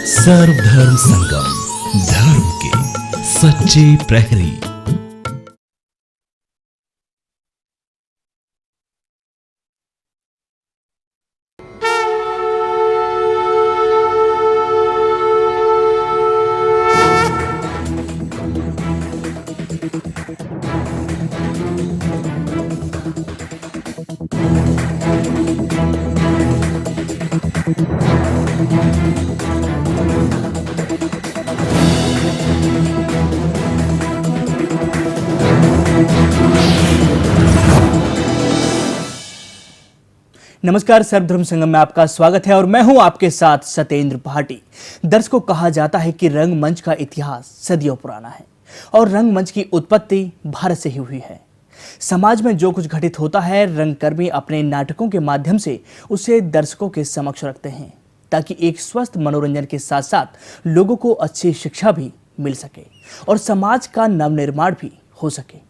सर्वधर्म संगम, धर्म के सच्चे प्रहरी। नमस्कार, सर्वधर्म संगम में आपका स्वागत है और मैं हूं आपके साथ सतेंद्र भाटी। दर्शकों, कहा जाता है कि रंगमंच का इतिहास सदियों पुराना है और रंगमंच की उत्पत्ति भारत से ही हुई है। समाज में जो कुछ घटित होता है, रंगकर्मी अपने नाटकों के माध्यम से उसे दर्शकों के समक्ष रखते हैं ताकि एक स्वस्थ मनोरंजन के साथ साथ लोगों को अच्छी शिक्षा भी मिल सके और समाज का नवनिर्माण भी हो सके।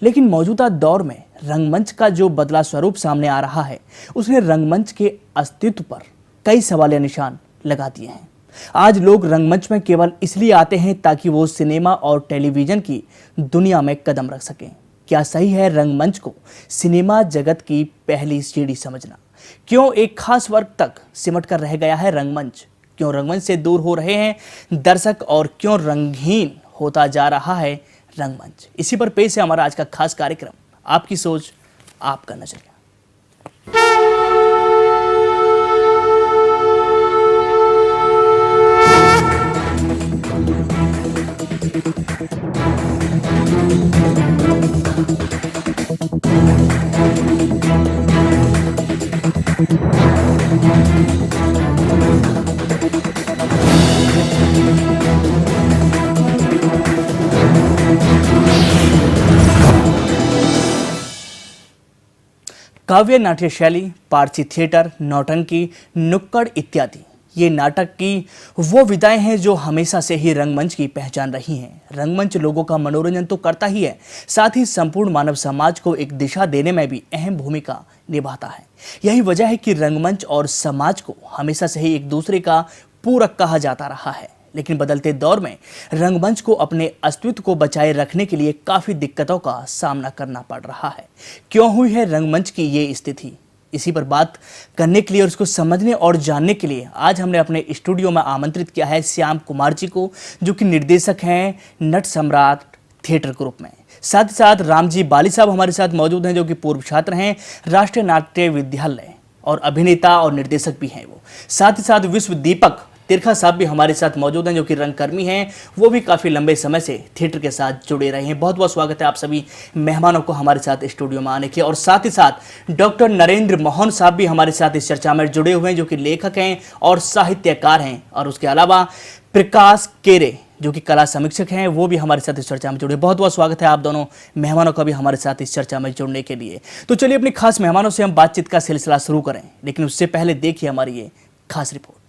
लेकिन मौजूदा दौर में रंगमंच का जो बदला स्वरूप सामने आ रहा है, उसने रंगमंच के अस्तित्व पर कई सवालिया निशान लगा दिए हैं। आज लोग रंगमंच में केवल इसलिए आते हैं ताकि वो सिनेमा और टेलीविजन की दुनिया में कदम रख सकें। क्या सही है रंगमंच को सिनेमा जगत की पहली सीढ़ी समझना? क्यों एक खास वर्ग तक सिमट कर रह गया है रंगमंच? क्यों रंगमंच से दूर हो रहे हैं दर्शक और क्यों रंगहीन होता जा रहा है रंगमंच? इसी पर पेश है हमारा आज का खास कार्यक्रम, आपकी सोच आपका नजरिया। काव्य नाट्य शैली, पारसी थिएटर, नौटंकी, नुक्कड़ इत्यादि ये नाटक की वो विधाएं हैं जो हमेशा से ही रंगमंच की पहचान रही हैं। रंगमंच लोगों का मनोरंजन तो करता ही है, साथ ही संपूर्ण मानव समाज को एक दिशा देने में भी अहम भूमिका निभाता है। यही वजह है कि रंगमंच और समाज को हमेशा से ही एक दूसरे का पूरक कहा जाता रहा है। लेकिन बदलते दौर में रंगमंच को अपने अस्तित्व को बचाए रखने के लिए काफ़ी दिक्कतों का सामना करना पड़ रहा है। क्यों हुई है रंगमंच की ये स्थिति? इसी पर बात करने के लिए और इसको समझने और जानने के लिए आज हमने अपने स्टूडियो में आमंत्रित किया है श्याम कुमार जी को, जो कि निर्देशक हैं नट सम्राट थिएटर ग्रुप में। साथ ही साथ रामजी बाली साहब हमारे साथ मौजूद हैं, जो कि पूर्व छात्र हैं राष्ट्रीय नाट्य विद्यालय और अभिनेता और निर्देशक भी हैं वो। साथ ही साथ विश्व दीपक तिरखा साहब भी हमारे साथ मौजूद हैं, जो कि रंगकर्मी हैं। वो भी काफ़ी लंबे समय से थिएटर के साथ जुड़े रहे हैं। बहुत बहुत स्वागत है आप सभी मेहमानों को हमारे साथ स्टूडियो में आने के लिए। और साथ ही साथ डॉक्टर नरेंद्र मोहन साहब भी हमारे साथ इस चर्चा में जुड़े हुए हैं, जो कि लेखक हैं और साहित्यकार हैं। और उसके अलावा प्रकाश केरे, जो कि कला समीक्षक हैं, वो भी हमारे साथ इस चर्चा में जुड़े। बहुत बहुत स्वागत है आप दोनों मेहमानों का भी हमारे साथ इस चर्चा में जुड़ने के लिए। तो चलिए अपने खास मेहमानों से हम बातचीत का सिलसिला शुरू करें, लेकिन उससे पहले देखिए हमारी ये खास रिपोर्ट।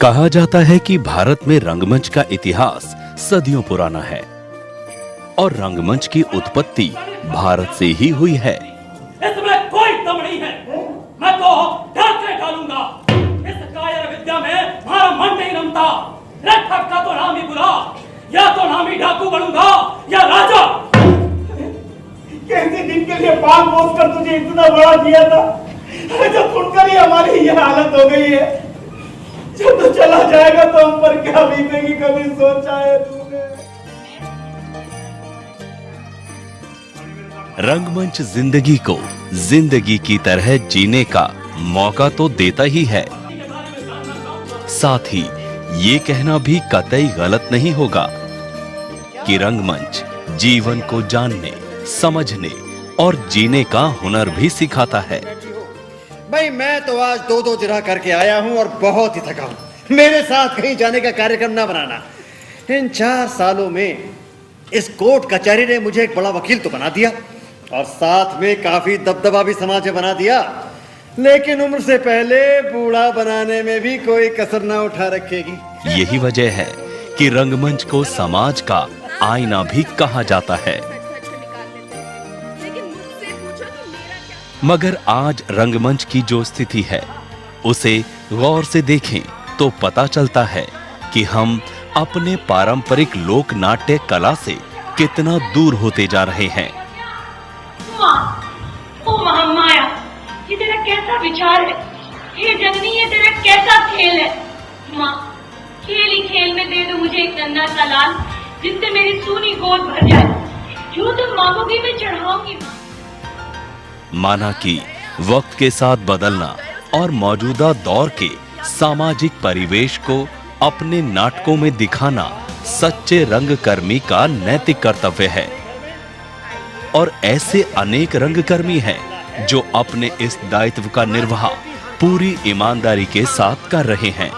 कहा जाता है कि भारत में रंगमंच का इतिहास सदियों पुराना है और रंगमंच की उत्पत्ति भारत से ही हुई है। इसमें कोई दम नहीं है। मैं तो डर के डालूंगा। इस कायर विद्या में हमारा मन नहीं रमता। लेखक का तो नाम ही बुला, या तो नाम ही डाकू बनूंगा या राजा। कैसे दिन के लिए पाल पोस कर तुझे इतना बड़ा किया था, जब सुनकर ही हमारी ये हालत हो गई है। जब तो चला जाएगा तो हम पर क्या बीतेगी, कभी सोचा है तूने? रंगमंच जिंदगी को जिंदगी की तरह जीने का मौका तो देता ही है, साथ ही ये कहना भी कतई गलत नहीं होगा कि रंगमंच जीवन को जानने, समझने और जीने का हुनर भी सिखाता है। भाई मैं तो आज दो जगह करके आया हूं और बहुत ही थका हूं। मेरे साथ कहीं जाने का कार्यक्रम ना बनाना। इन 4 सालों में इस कोर्ट कचहरी ने मुझे एक बड़ा वकील तो बना दिया, और साथ में काफी दबदबा भी समाज में बना दिया, लेकिन उम्र से पहले बूढ़ा बनाने में भी कोई कसर ना उठा रखेगी। यही वजह है कि रंगमंच को समाज का आईना भी कहा जाता है। मगर आज रंगमंच की जो स्थिति है उसे गौर से देखें तो पता चलता है कि हम अपने पारंपरिक लोक नाट्य कला से कितना दूर होते जा रहे हैं। ओ महामाया, ये तेरा कैसा विचार है? हे जननी, ये तेरा कैसा खेल है? माँ, खेल ही खेल में दे दो मुझे एक नन्हा सा लाल, जिससे मेरी सूनी गोद भर जाए। जो तुम मांगोगी मैं चढ़ाऊंगी माँ। माना कि वक्त के साथ बदलना और मौजूदा दौर के सामाजिक परिवेश को अपने नाटकों में दिखाना सच्चे रंगकर्मी का नैतिक कर्तव्य है। और ऐसे अनेक रंगकर्मी हैं जो अपने इस दायित्व का निर्वाह पूरी ईमानदारी के साथ कर रहे हैं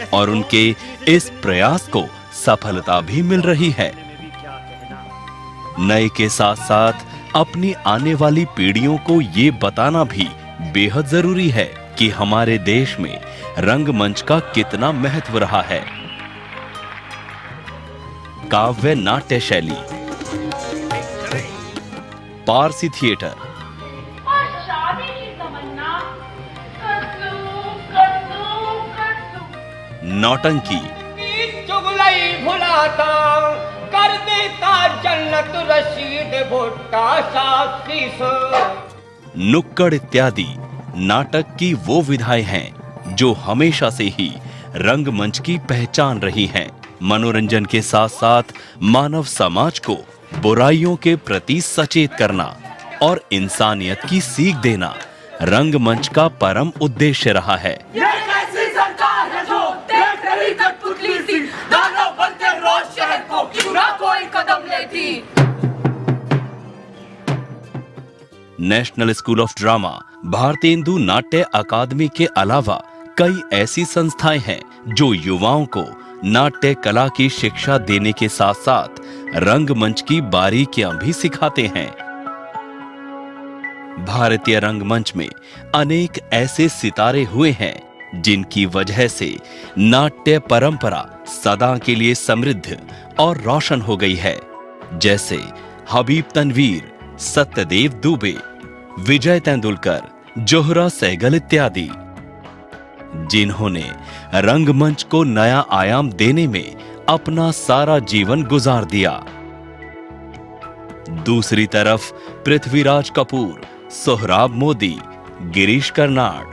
और उनके इस प्रयास को सफलता भी मिल रही है। नए के साथ साथ अपनी आने वाली पीढ़ियों को ये बताना भी बेहद जरूरी है कि हमारे देश में रंगमंच का कितना महत्व रहा है। काव्य नाट्य शैली, पारसी थिएटर, और शादी की तमन्ना कर दूं। नौटंकी, चुगलई भुलाता कर देता जन्नत रशीद भुट्टा साक्षी से। नुक्कड़ इत्यादि नाटक की वो विधाएं हैं जो हमेशा से ही रंगमंच की पहचान रही हैं। मनोरंजन के साथ साथ मानव समाज को बुराइयों के प्रति सचेत करना और इंसानियत की सीख देना रंगमंच का परम उद्देश्य रहा है। ये कैसी सरकार है जो देख रही कठपुतली सी, दानव बनते रोज शहर को क्यों ना कोई कदम लेती। National school of drama, Bharatendu नाट्य अकादमी के अलावा कई ऐसी संस्थाएं हैं जो युवाओं को नाट्य कला की शिक्षा देने के साथ साथ रंगमंच की बारीकियां भी सिखाते हैं। भारतीय रंगमंच में अनेक ऐसे सितारे हुए हैं जिनकी वजह से नाट्य परंपरा सदा के लिए समृद्ध और रोशन हो गई है, जैसे हबीब तनवीर, सत्यदेव दुबे, विजय तेंदुलकर, जोहरा सहगल इत्यादि, जिन्होंने रंगमंच को नया आयाम देने में अपना सारा जीवन गुजार दिया। दूसरी तरफ पृथ्वीराज कपूर, सोहराब मोदी, गिरीश कर्नाड,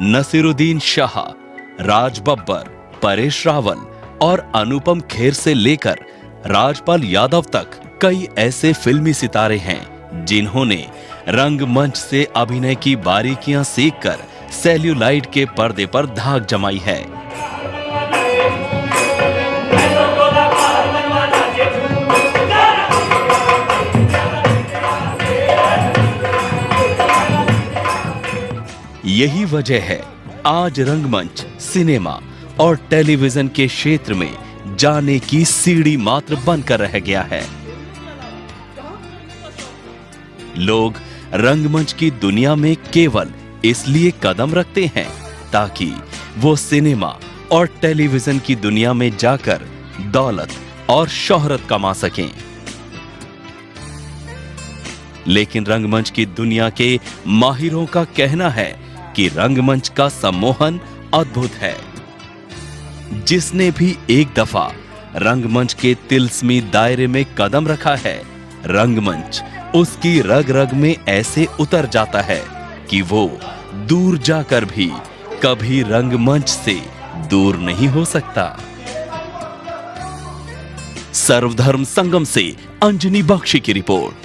नसीरुद्दीन शाह, राज बब्बर, परेश रावल और अनुपम खेर से लेकर राजपाल यादव तक कई ऐसे फिल्मी सितारे हैं जिन्होंने रंगमंच से अभिनय की बारीकियां सीखकर सेल्यूलाइट के पर्दे पर धाक जमाई है। यही वजह है आज रंगमंच सिनेमा और टेलीविजन के क्षेत्र में जाने की सीढ़ी मात्र बनकर रह गया है। लोग रंगमंच की दुनिया में केवल इसलिए कदम रखते हैं ताकि वो सिनेमा और टेलीविजन की दुनिया में जाकर दौलत और शोहरत कमा सकें। लेकिन रंगमंच की दुनिया के माहिरों का कहना है कि रंगमंच का सम्मोहन अद्भुत है। जिसने भी एक दफा रंगमंच के तिलस्मी दायरे में कदम रखा है, रंगमंच उसकी रग रग में ऐसे उतर जाता है कि वो दूर जाकर भी कभी रंगमंच से दूर नहीं हो सकता। सर्वधर्म संगम से अंजनी बख्शी की रिपोर्ट।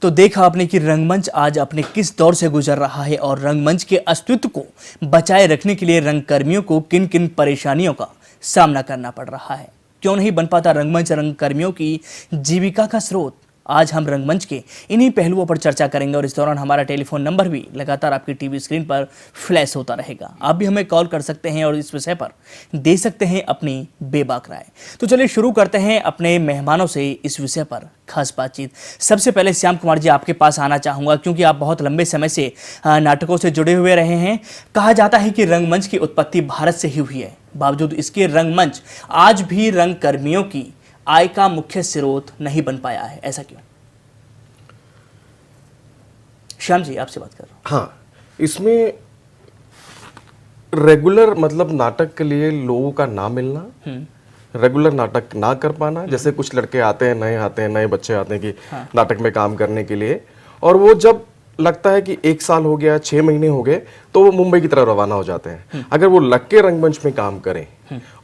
तो देखा आपने कि रंगमंच आज अपने किस दौर से गुजर रहा है और रंगमंच के अस्तित्व को बचाए रखने के लिए रंगकर्मियों को किन किन परेशानियों का सामना करना पड़ रहा है। क्यों नहीं बन पाता रंगमंच रंगकर्मियों की जीविका का स्रोत? आज हम रंगमंच के इन्हीं पहलुओं पर चर्चा करेंगे और इस दौरान हमारा टेलीफोन नंबर भी लगातार आपकी टीवी स्क्रीन पर फ्लैश होता रहेगा। आप भी हमें कॉल कर सकते हैं और इस विषय पर दे सकते हैं अपनी बेबाक राय। तो चलिए शुरू करते हैं अपने मेहमानों से इस विषय पर खास बातचीत। सबसे पहले श्याम कुमार जी आपके पास आना चाहूँगा, क्योंकि आप बहुत लंबे समय से नाटकों से जुड़े हुए रहे हैं। कहा जाता है कि रंगमंच की उत्पत्ति भारत से ही हुई है, बावजूद इसके रंगमंच आज भी रंग कर्मियों की आय का मुख्य स्रोत नहीं बन पाया है। ऐसा क्यों? श्याम जी आपसे बात कर रहा हूँ। हाँ, इसमें रेगुलर मतलब नाटक के लिए लोगों का ना मिलना, रेगुलर नाटक ना कर पाना। जैसे कुछ लड़के आते हैं, नए बच्चे आते हैं कि नाटक में काम करने के लिए, और वो जब लगता है कि 1 साल हो गया, 6 महीने हो गए, तो वो मुंबई की तरफ रवाना हो जाते हैं। अगर वो लग के रंगमंच में काम करें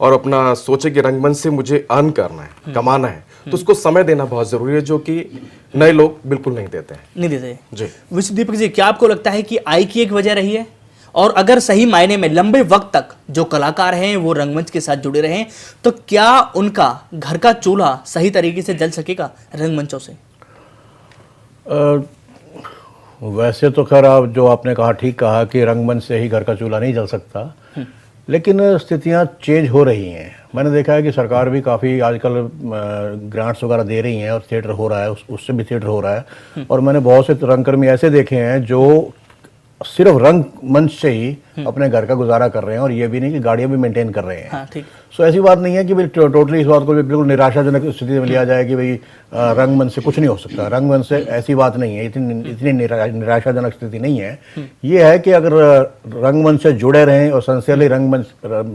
और अपना सोचे कि रंगमंच से मुझे अर्न करना है, कमाना है, तो उसको समय देना बहुत जरूरी है, जो कि नए लोग बिल्कुल नहीं देते हैं। नहीं देते जी। विश्व दीपक जी, क्या आपको लगता है कि आय की एक वजह रही है? और अगर सही मायने में लंबे वक्त तक जो कलाकार हैं वो रंगमंच के साथ जुड़े रहे, तो क्या उनका घर का चूल्हा सही तरीके से जल सकेगा रंगमंचों से? वैसे तो खैर आप जो आपने कहा ठीक कहा कि रंगमंच से ही घर का चूल्हा नहीं जल सकता, लेकिन स्थितियां चेंज हो रही हैं। मैंने देखा है कि सरकार भी काफ़ी आजकल ग्रांट्स वगैरह दे रही हैं और थिएटर हो रहा है, उससे भी थिएटर हो रहा है। और मैंने बहुत से रंगकर्मी ऐसे देखे हैं जो सिर्फ रंगमंच से ही अपने घर का गुजारा कर रहे हैं, और ये भी नहीं कि गाड़ियाँ भी मेंटेन कर रहे हैं। हाँ, ठीक। सो ऐसी बात नहीं है कि भाई टोटली इस बात को भी बिल्कुल निराशाजनक स्थिति में लिया जाए कि भाई रंगमंच से कुछ नहीं हो सकता। रंगमंच से ऐसी बात नहीं है, इतनी निराशाजनक स्थिति नहीं है। ये है कि अगर रंगमंच से जुड़े रहें और सिंसियरली रंगमंच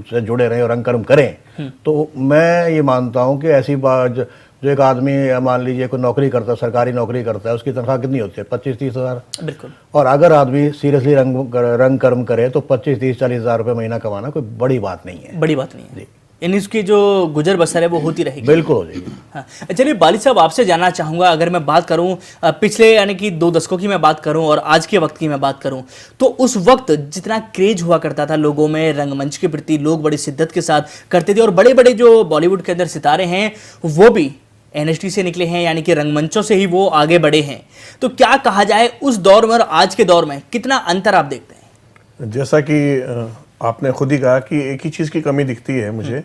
से जुड़े रहें और रंगकर्म करें, तो मैं ये मानता हूँ कि ऐसी बात जो एक आदमी मान लीजिए कोई नौकरी करता है, सरकारी नौकरी करता है, उसकी तनख्वाह कितनी होती है? 25-30 हज़ार। बिल्कुल। और अगर आदमी सीरियसली रंग कर्म करे तो 25-30-40 हज़ार रुपये महीना कमाना कोई बड़ी बात नहीं है। बड़ी बात नहीं है, यानी इसकी जो गुजर बसर है वो होती रहेगी। बिल्कुल हो जाएगी। हाँ, चलिए बालिद साहब आपसे जानना चाहूँगा, अगर मैं बात करूँ पिछले यानी कि 2 दशकों की मैं बात करूँ और आज के वक्त की मैं बात करूँ, तो उस वक्त जितना क्रेज हुआ करता था लोगों में रंगमंच के प्रति, लोग बड़ी शिद्दत के साथ करते थे, और बड़े बड़े जो बॉलीवुड के अंदर सितारे हैं वो भी एनएसडी से निकले हैं, यानी कि रंगमंचों से ही वो आगे बढ़े हैं। तो क्या कहा जाए, उस दौर में और आज के दौर में कितना अंतर आप देखते हैं? जैसा कि आपने खुद ही कहा कि एक ही चीज़ की कमी दिखती है मुझे,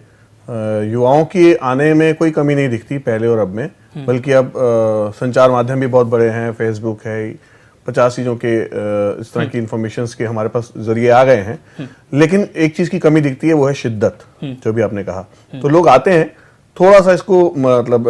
युवाओं की आने में कोई कमी नहीं दिखती पहले और अब में, बल्कि अब संचार माध्यम भी बहुत बड़े हैं, फेसबुक है, 50 चीज़ों के इस तरह की इंफॉर्मेशंस के हमारे पास जरिए आ गए हैं। लेकिन एक चीज़ की कमी दिखती है, वो है शिद्दत, जो भी आपने कहा। तो लोग आते हैं, थोड़ा सा इसको मतलब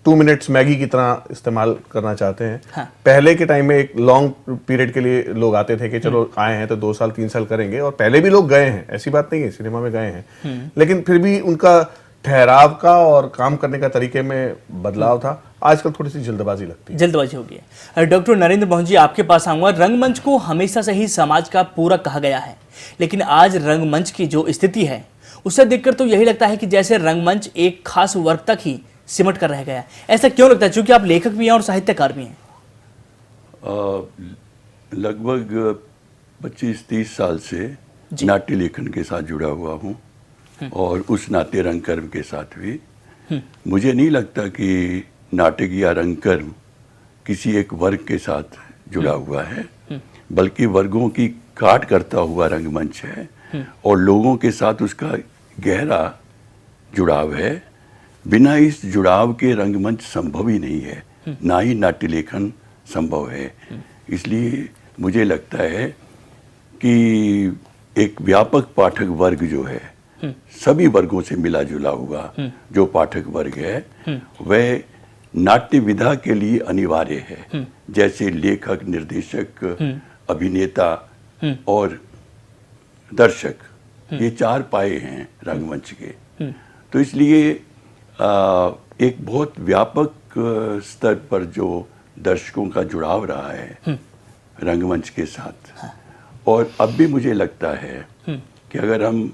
2 मिनट्स मैगी की तरह इस्तेमाल करना चाहते हैं। हाँ। पहले के टाइम में एक लॉन्ग पीरियड के लिए लोग आते थे कि चलो आए हैं तो 2 साल 3 साल करेंगे, और पहले भी लोग गए हैं, ऐसी बात नहीं है, सिनेमा में गए हैं, लेकिन फिर भी उनका ठहराव का और काम करने का तरीके में बदलाव था। आजकल थोड़ी सी जल्दबाजी लगती है। जल्दबाजी हो गई है। डॉक्टर नरेंद्र मोहन जी आपके पास आऊंगा। रंगमंच को हमेशा से ही समाज का पूरक कहा गया है, लेकिन आज रंगमंच की जो स्थिति है उससे देखकर तो यही लगता है कि जैसे रंगमंच एक खास वर्ग तक ही सिमट कर रह गया। ऐसा क्यों लगता है? क्योंकि आप लेखक भी हैं और साहित्यकार भी हैं। लगभग 25-30 साल से नाट्य लेखन के साथ जुड़ा हुआ हूँ, और उस नाट्य रंगकर्म के साथ भी। मुझे नहीं लगता कि नाटक या रंगकर्म किसी एक वर्ग के साथ जुड़ा हुआ है, बल्कि वर्गों की काट करता हुआ रंगमंच है, और लोगों के साथ उसका गहरा जुड़ाव है। बिना इस जुड़ाव के रंगमंच संभव ही नहीं है, ना ही नाट्य लेखन संभव है। इसलिए मुझे लगता है कि एक व्यापक पाठक वर्ग जो है, सभी वर्गों से मिला जुला हुआ जो पाठक वर्ग है, वह नाट्य विधा के लिए अनिवार्य है। जैसे लेखक, निर्देशक, अभिनेता और दर्शक, ये 4 पाए हैं रंगमंच के। तो इसलिए एक बहुत व्यापक स्तर पर जो दर्शकों का जुड़ाव रहा है रंगमंच के साथ, और अब भी मुझे लगता है कि अगर हम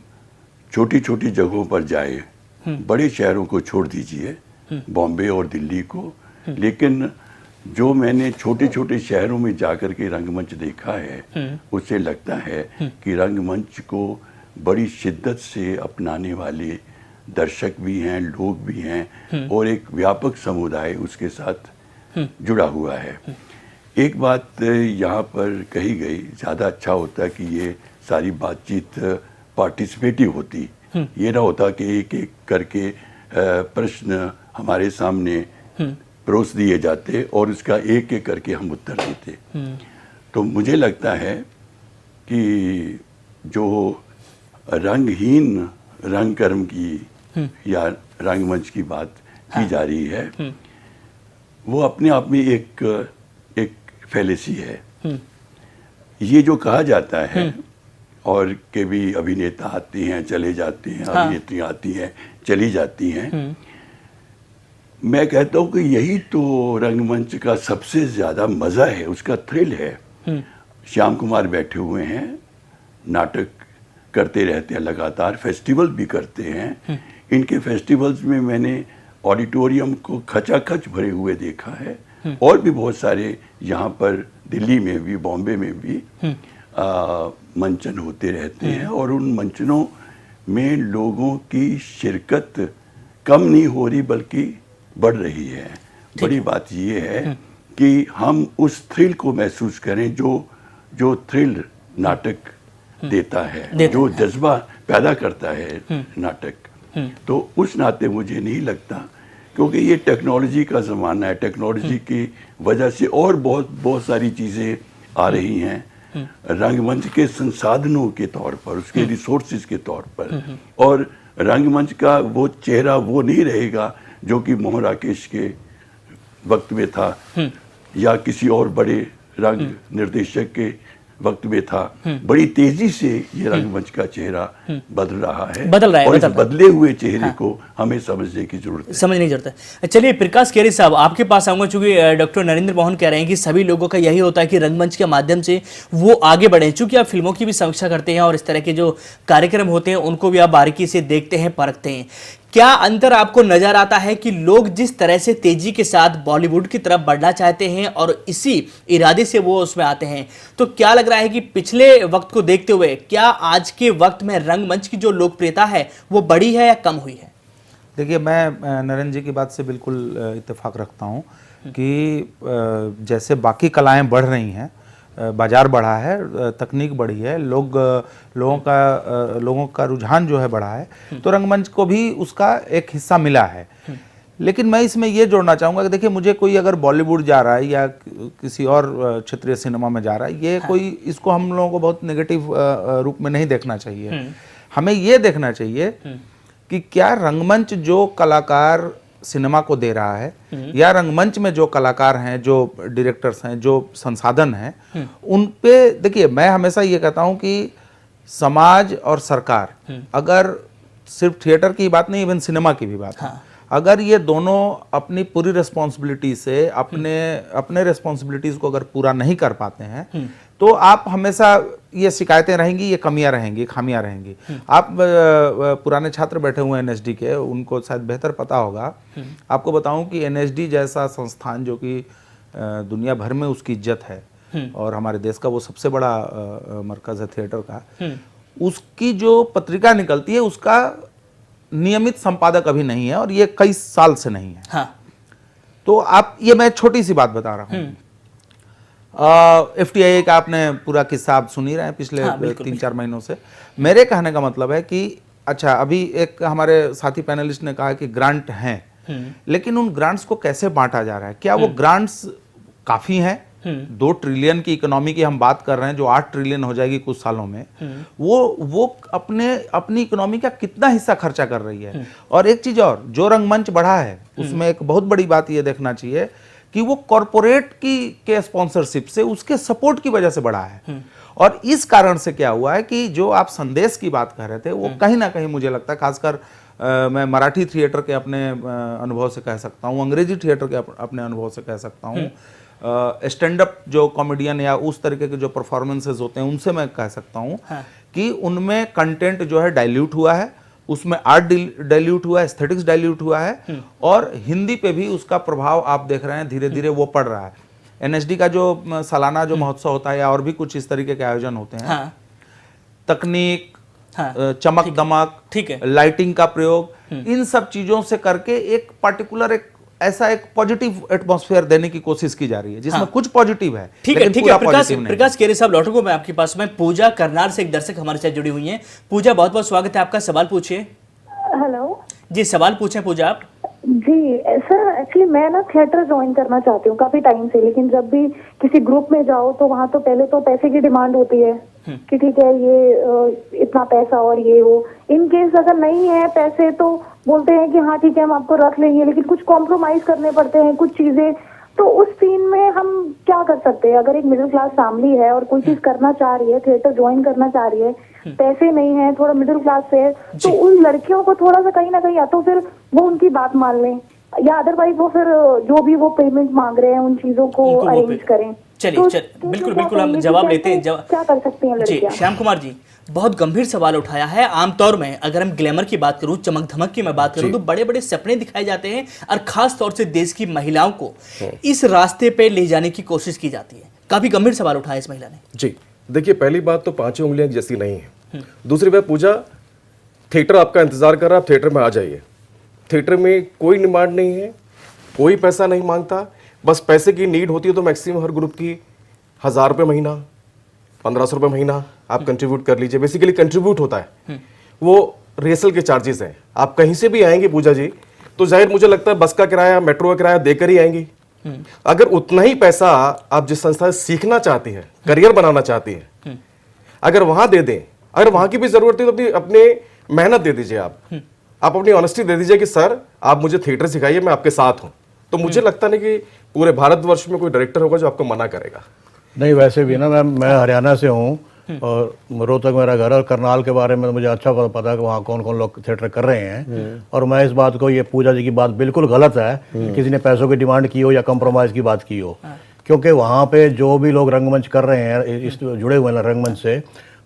छोटी छोटी जगहों पर जाए, बड़े शहरों को छोड़ दीजिए, बॉम्बे और दिल्ली को, लेकिन जो मैंने छोटे छोटे शहरों में जाकर के रंगमंच देखा है, उससे लगता है कि रंगमंच को बड़ी शिद्दत से अपनाने वाले दर्शक भी हैं, लोग भी हैं, और एक व्यापक समुदाय उसके साथ जुड़ा हुआ है। एक बात यहाँ पर कही गई, ज़्यादा अच्छा होता कि ये सारी बातचीत पार्टिसिपेटिव होती, ये ना होता कि एक एक करके प्रश्न हमारे सामने परोस दिए जाते और उसका एक एक करके हम उत्तर देते। तो मुझे लगता है कि जो रंगहीन रंगकर्म की या रंगमंच की बात की जा रही है, वो अपने आप में एक फैलेसी है। ये जो कहा जाता है और के भी अभिनेता आते हैं चले जाते हैं, अभिनेत्री आती हैं चली जाती हैं, मैं कहता हूँ कि यही तो रंगमंच का सबसे ज़्यादा मज़ा है, उसका थ्रिल है। श्याम कुमार बैठे हुए हैं, नाटक करते रहते हैं, लगातार फेस्टिवल भी करते हैं। इनके फेस्टिवल्स में मैंने ऑडिटोरियम को खचाखच भरे हुए देखा है, और भी बहुत सारे यहाँ पर दिल्ली में भी, बॉम्बे में भी मंचन होते रहते हैं, और उन मंचनों में लोगों की शिरकत कम नहीं हो रही बल्कि बढ़ रही है। बड़ी बात ये है कि हम उस थ्रिल को महसूस करें जो थ्रिल नाटक देता है, जो जज्बा पैदा करता है नाटक। तो उस नाते मुझे नहीं लगता, क्योंकि ये टेक्नोलॉजी का ज़माना है, टेक्नोलॉजी की वजह से और बहुत सारी चीज़ें आ रही हैं रंगमंच के संसाधनों के तौर पर, उसके रिसोर्सेज के तौर पर। और रंगमंच का वो चेहरा वो नहीं रहेगा जो कि मोहन राकेश के वक्त में था या किसी और बड़े रंग निर्देशक के वक्त में था। बड़ी तेजी से ये रंगमंच का चेहरा बदल रहा है, और इस बदले हुए चेहरे को हमें समझने की जरूरत है, समझने की जरूरत है। चलिए प्रकाश केरी साहब, आपके पास आऊंगा, चूंकि डॉक्टर नरेंद्र मोहन कह रहे हैं कि सभी लोगों का यही होता है कि रंगमंच के माध्यम से वो आगे बढ़े। चूंकि आप फिल्मों की भी समीक्षा करते हैं और इस तरह के जो कार्यक्रम होते हैं उनको भी आप बारीकी से देखते हैं, परखते हैं, क्या अंतर आपको नजर आता है कि लोग जिस तरह से तेजी के साथ बॉलीवुड की तरफ बढ़ना चाहते हैं और इसी इरादे से वो उसमें आते हैं, तो क्या लग रहा है कि पिछले वक्त को देखते हुए क्या आज के वक्त में रंगमंच की जो लोकप्रियता है वो बढ़ी है या कम हुई है? देखिए, मैं नरेंद्र जी की बात से बिल्कुल इत्तेफाक रखता हूँ कि जैसे बाकी कलाएं बढ़ रही हैं, बाजार बढ़ा है, तकनीक बढ़ी है, लोगों का रुझान जो है बढ़ा है, तो रंगमंच को भी उसका एक हिस्सा मिला है। लेकिन मैं इसमें ये जोड़ना चाहूँगा कि देखिए, मुझे कोई अगर बॉलीवुड जा रहा है या किसी और क्षेत्रीय सिनेमा में जा रहा है, ये कोई, इसको हम लोगों को बहुत नेगेटिव रूप में नहीं देखना चाहिए। हमें ये देखना चाहिए कि क्या रंगमंच जो कलाकार सिनेमा को दे रहा है या रंगमंच में जो कलाकार हैं, जो डायरेक्टर्स हैं, जो संसाधन हैं, उन पे देखिए, मैं हमेशा ये कहता हूं कि समाज और सरकार, अगर सिर्फ थिएटर की बात नहीं, इवन सिनेमा की भी बात है, अगर ये दोनों अपनी पूरी रिस्पॉन्सिबिलिटी से अपने रिस्पॉन्सिबिलिटीज को अगर पूरा नहीं कर पाते हैं, तो आप हमेशा ये शिकायतें रहेंगी, ये कमियां रहेंगी, खामियां रहेंगी। आप पुराने छात्र बैठे हुए हैं एनएसडी के, उनको शायद बेहतर पता होगा। आपको बताऊं कि एनएसडी जैसा संस्थान जो कि दुनिया भर में उसकी इज्जत है और हमारे देश का वो सबसे बड़ा मरकज है थिएटर का, उसकी जो पत्रिका निकलती है उसका नियमित संपादक अभी नहीं है, और ये कई साल से नहीं है। हाँ। तो आप, ये मैं छोटी सी बात बता रहा हूँ, FTIA का आपने पूरा किस्सा आप सुन ही रहे हैं पिछले 3-4 महीनों से। मेरे कहने का मतलब है कि अच्छा, अभी एक हमारे साथी पैनलिस्ट ने कहा कि ग्रांट हैं, लेकिन उन ग्रांट्स को कैसे बांटा जा रहा है? क्या वो ग्रांट्स काफी हैं? 2 ट्रिलियन की इकोनॉमी की हम बात कर रहे हैं, जो 8 ट्रिलियन हो जाएगी कुछ सालों में, वो अपनी इकोनॉमी का कितना हिस्सा खर्चा कर रही है? और एक चीज और, जो रंगमंच बढ़ा है उसमें एक बहुत बड़ी बात ये देखना चाहिए कि वो कॉरपोरेट के स्पॉन्सरशिप से, उसके सपोर्ट की वजह से बढ़ा है। और इस कारण से क्या हुआ है कि जो आप संदेश की बात कर रहे थे, वो कहीं ना कहीं मुझे लगता है, खासकर मैं मराठी थिएटर के अपने अनुभव से कह सकता हूँ, अंग्रेजी थिएटर के अपने अनुभव से कह सकता हूँ, स्टैंड अप जो कॉमेडियन या उस तरीके के जो परफॉर्मेंसेज होते हैं उनसे मैं कह सकता हूँ कि उनमें कंटेंट जो है डाइल्यूट हुआ है, उसमें आर्ट डाइल्यूट हुआ है, एस्थेटिक्स डाइल्यूट हुआ है, और हिंदी पे भी उसका प्रभाव आप देख रहे हैं, धीरे धीरे वो पड़ रहा है। एनएसडी का जो सालाना जो महोत्सव होता है या और भी कुछ इस तरीके के आयोजन होते हैं, तकनीक, चमक दमक, ठीक है, लाइटिंग का प्रयोग, इन सब चीजों से करके एक पर्टिकुलर एक ऐसा एक पॉजिटिव एटमॉस्फेयर देने की कोशिश की जा रही है जिसमें कुछ पॉजिटिव है, ठीक है, लेकिन ठीक पूरा है। प्रकाश positive नहीं। प्रकाश केरे साहब लौटूंगा मैं आपके पास में। पूजा करनाल से एक दर्शक हमारे साथ जुड़ी हुई हैं। पूजा, बहुत बहुत स्वागत है आपका, सवाल पूछिए। हेलो जी, सवाल पूछें पूजा आप। जी सर, एक्चुअली मैं ना थिएटर ज्वाइन करना चाहती हूँ काफी टाइम से, लेकिन जब भी किसी ग्रुप में जाओ तो वहाँ तो पहले तो पैसे की डिमांड होती है कि ठीक है ये इतना पैसा और ये वो। इन केस अगर नहीं है पैसे तो बोलते हैं कि हाँ ठीक है हम आपको रख लेंगे, लेकिन कुछ कॉम्प्रोमाइज करने पड़ते हैं कुछ चीजें। तो उस सीन में हम क्या कर सकते हैं? अगर एक मिडिल क्लास फैमिली है और कोई चीज करना चाह रही है, थिएटर ज्वाइन करना चाह रही है, पैसे नहीं है, थोड़ा मिडिल क्लास से है, तो उन लड़कियों को थोड़ा सा कहीं ना कहीं या तो फिर वो उनकी बात मान लें या अदरवाइज वो फिर जो भी वो पेमेंट मांग रहे हैं उन चीजों को अरेंज करें। चलिए बिल्कुल बिल्कुल हम जवाब लेते हैं। क्या कर सकती हैं जी, लड़कियां? श्याम कुमार जी, बहुत गंभीर सवाल उठाया है। आमतौर में अगर हम ग्लैमर की बात करूं, चमक धमक की मैं बात करूं, तो बड़े बड़े सपने दिखाए जाते हैं और खास तौर से देश की महिलाओं को इस रास्ते पे ले जाने की कोशिश की जाती है। काफी गंभीर सवाल उठाया इस महिला ने। जी देखिए, पहली बात तो 5 उंगलियां जैसी नहीं है। दूसरी बात, पूजा थिएटर आपका इंतजार कर रहा है, आप थिएटर में आ जाइए। थिएटर में कोई डिमांड नहीं है, कोई पैसा नहीं मांगता, बस पैसे की नीड होती है तो मैक्सिमम हर ग्रुप की 1000 रुपये महीना, 1500 रुपये महीना आप कंट्रीब्यूट कर लीजिए। बेसिकली कंट्रीब्यूट होता है, वो रिहर्सल के चार्जेस हैं। आप कहीं से भी आएंगे पूजा जी तो जाहिर मुझे लगता है बस का किराया, मेट्रो का किराया देकर ही आएंगी। अगर उतना ही पैसा आप जिस संस्था से सीखना चाहती है, करियर बनाना चाहती है, अगर वहां दे दें, अगर वहां की भी जरूरत है तो अपने मेहनत दे दीजिए। आप अपनी ऑनेस्टी दे दीजिए कि सर आप मुझे थिएटर सिखाइए, मैं आपके साथ हूं। तो मुझे लगता नहीं कि पूरे भारतवर्ष में कोई डायरेक्टर होगा जो आपको मना करेगा। नहीं, वैसे भी ना मैं हरियाणा से हूँ और रोहतक मेरा घर है और करनाल के बारे में मुझे अच्छा पता है कि वहाँ कौन कौन लोग थिएटर कर रहे हैं। और मैं इस बात को, ये पूजा जी की बात बिल्कुल गलत है कि किसी ने पैसों की डिमांड की हो या कंप्रोमाइज़ की बात की हो, क्योंकि वहाँ पे जो भी लोग रंगमंच कर रहे हैं, इस जुड़े हुए हैं रंगमंच से,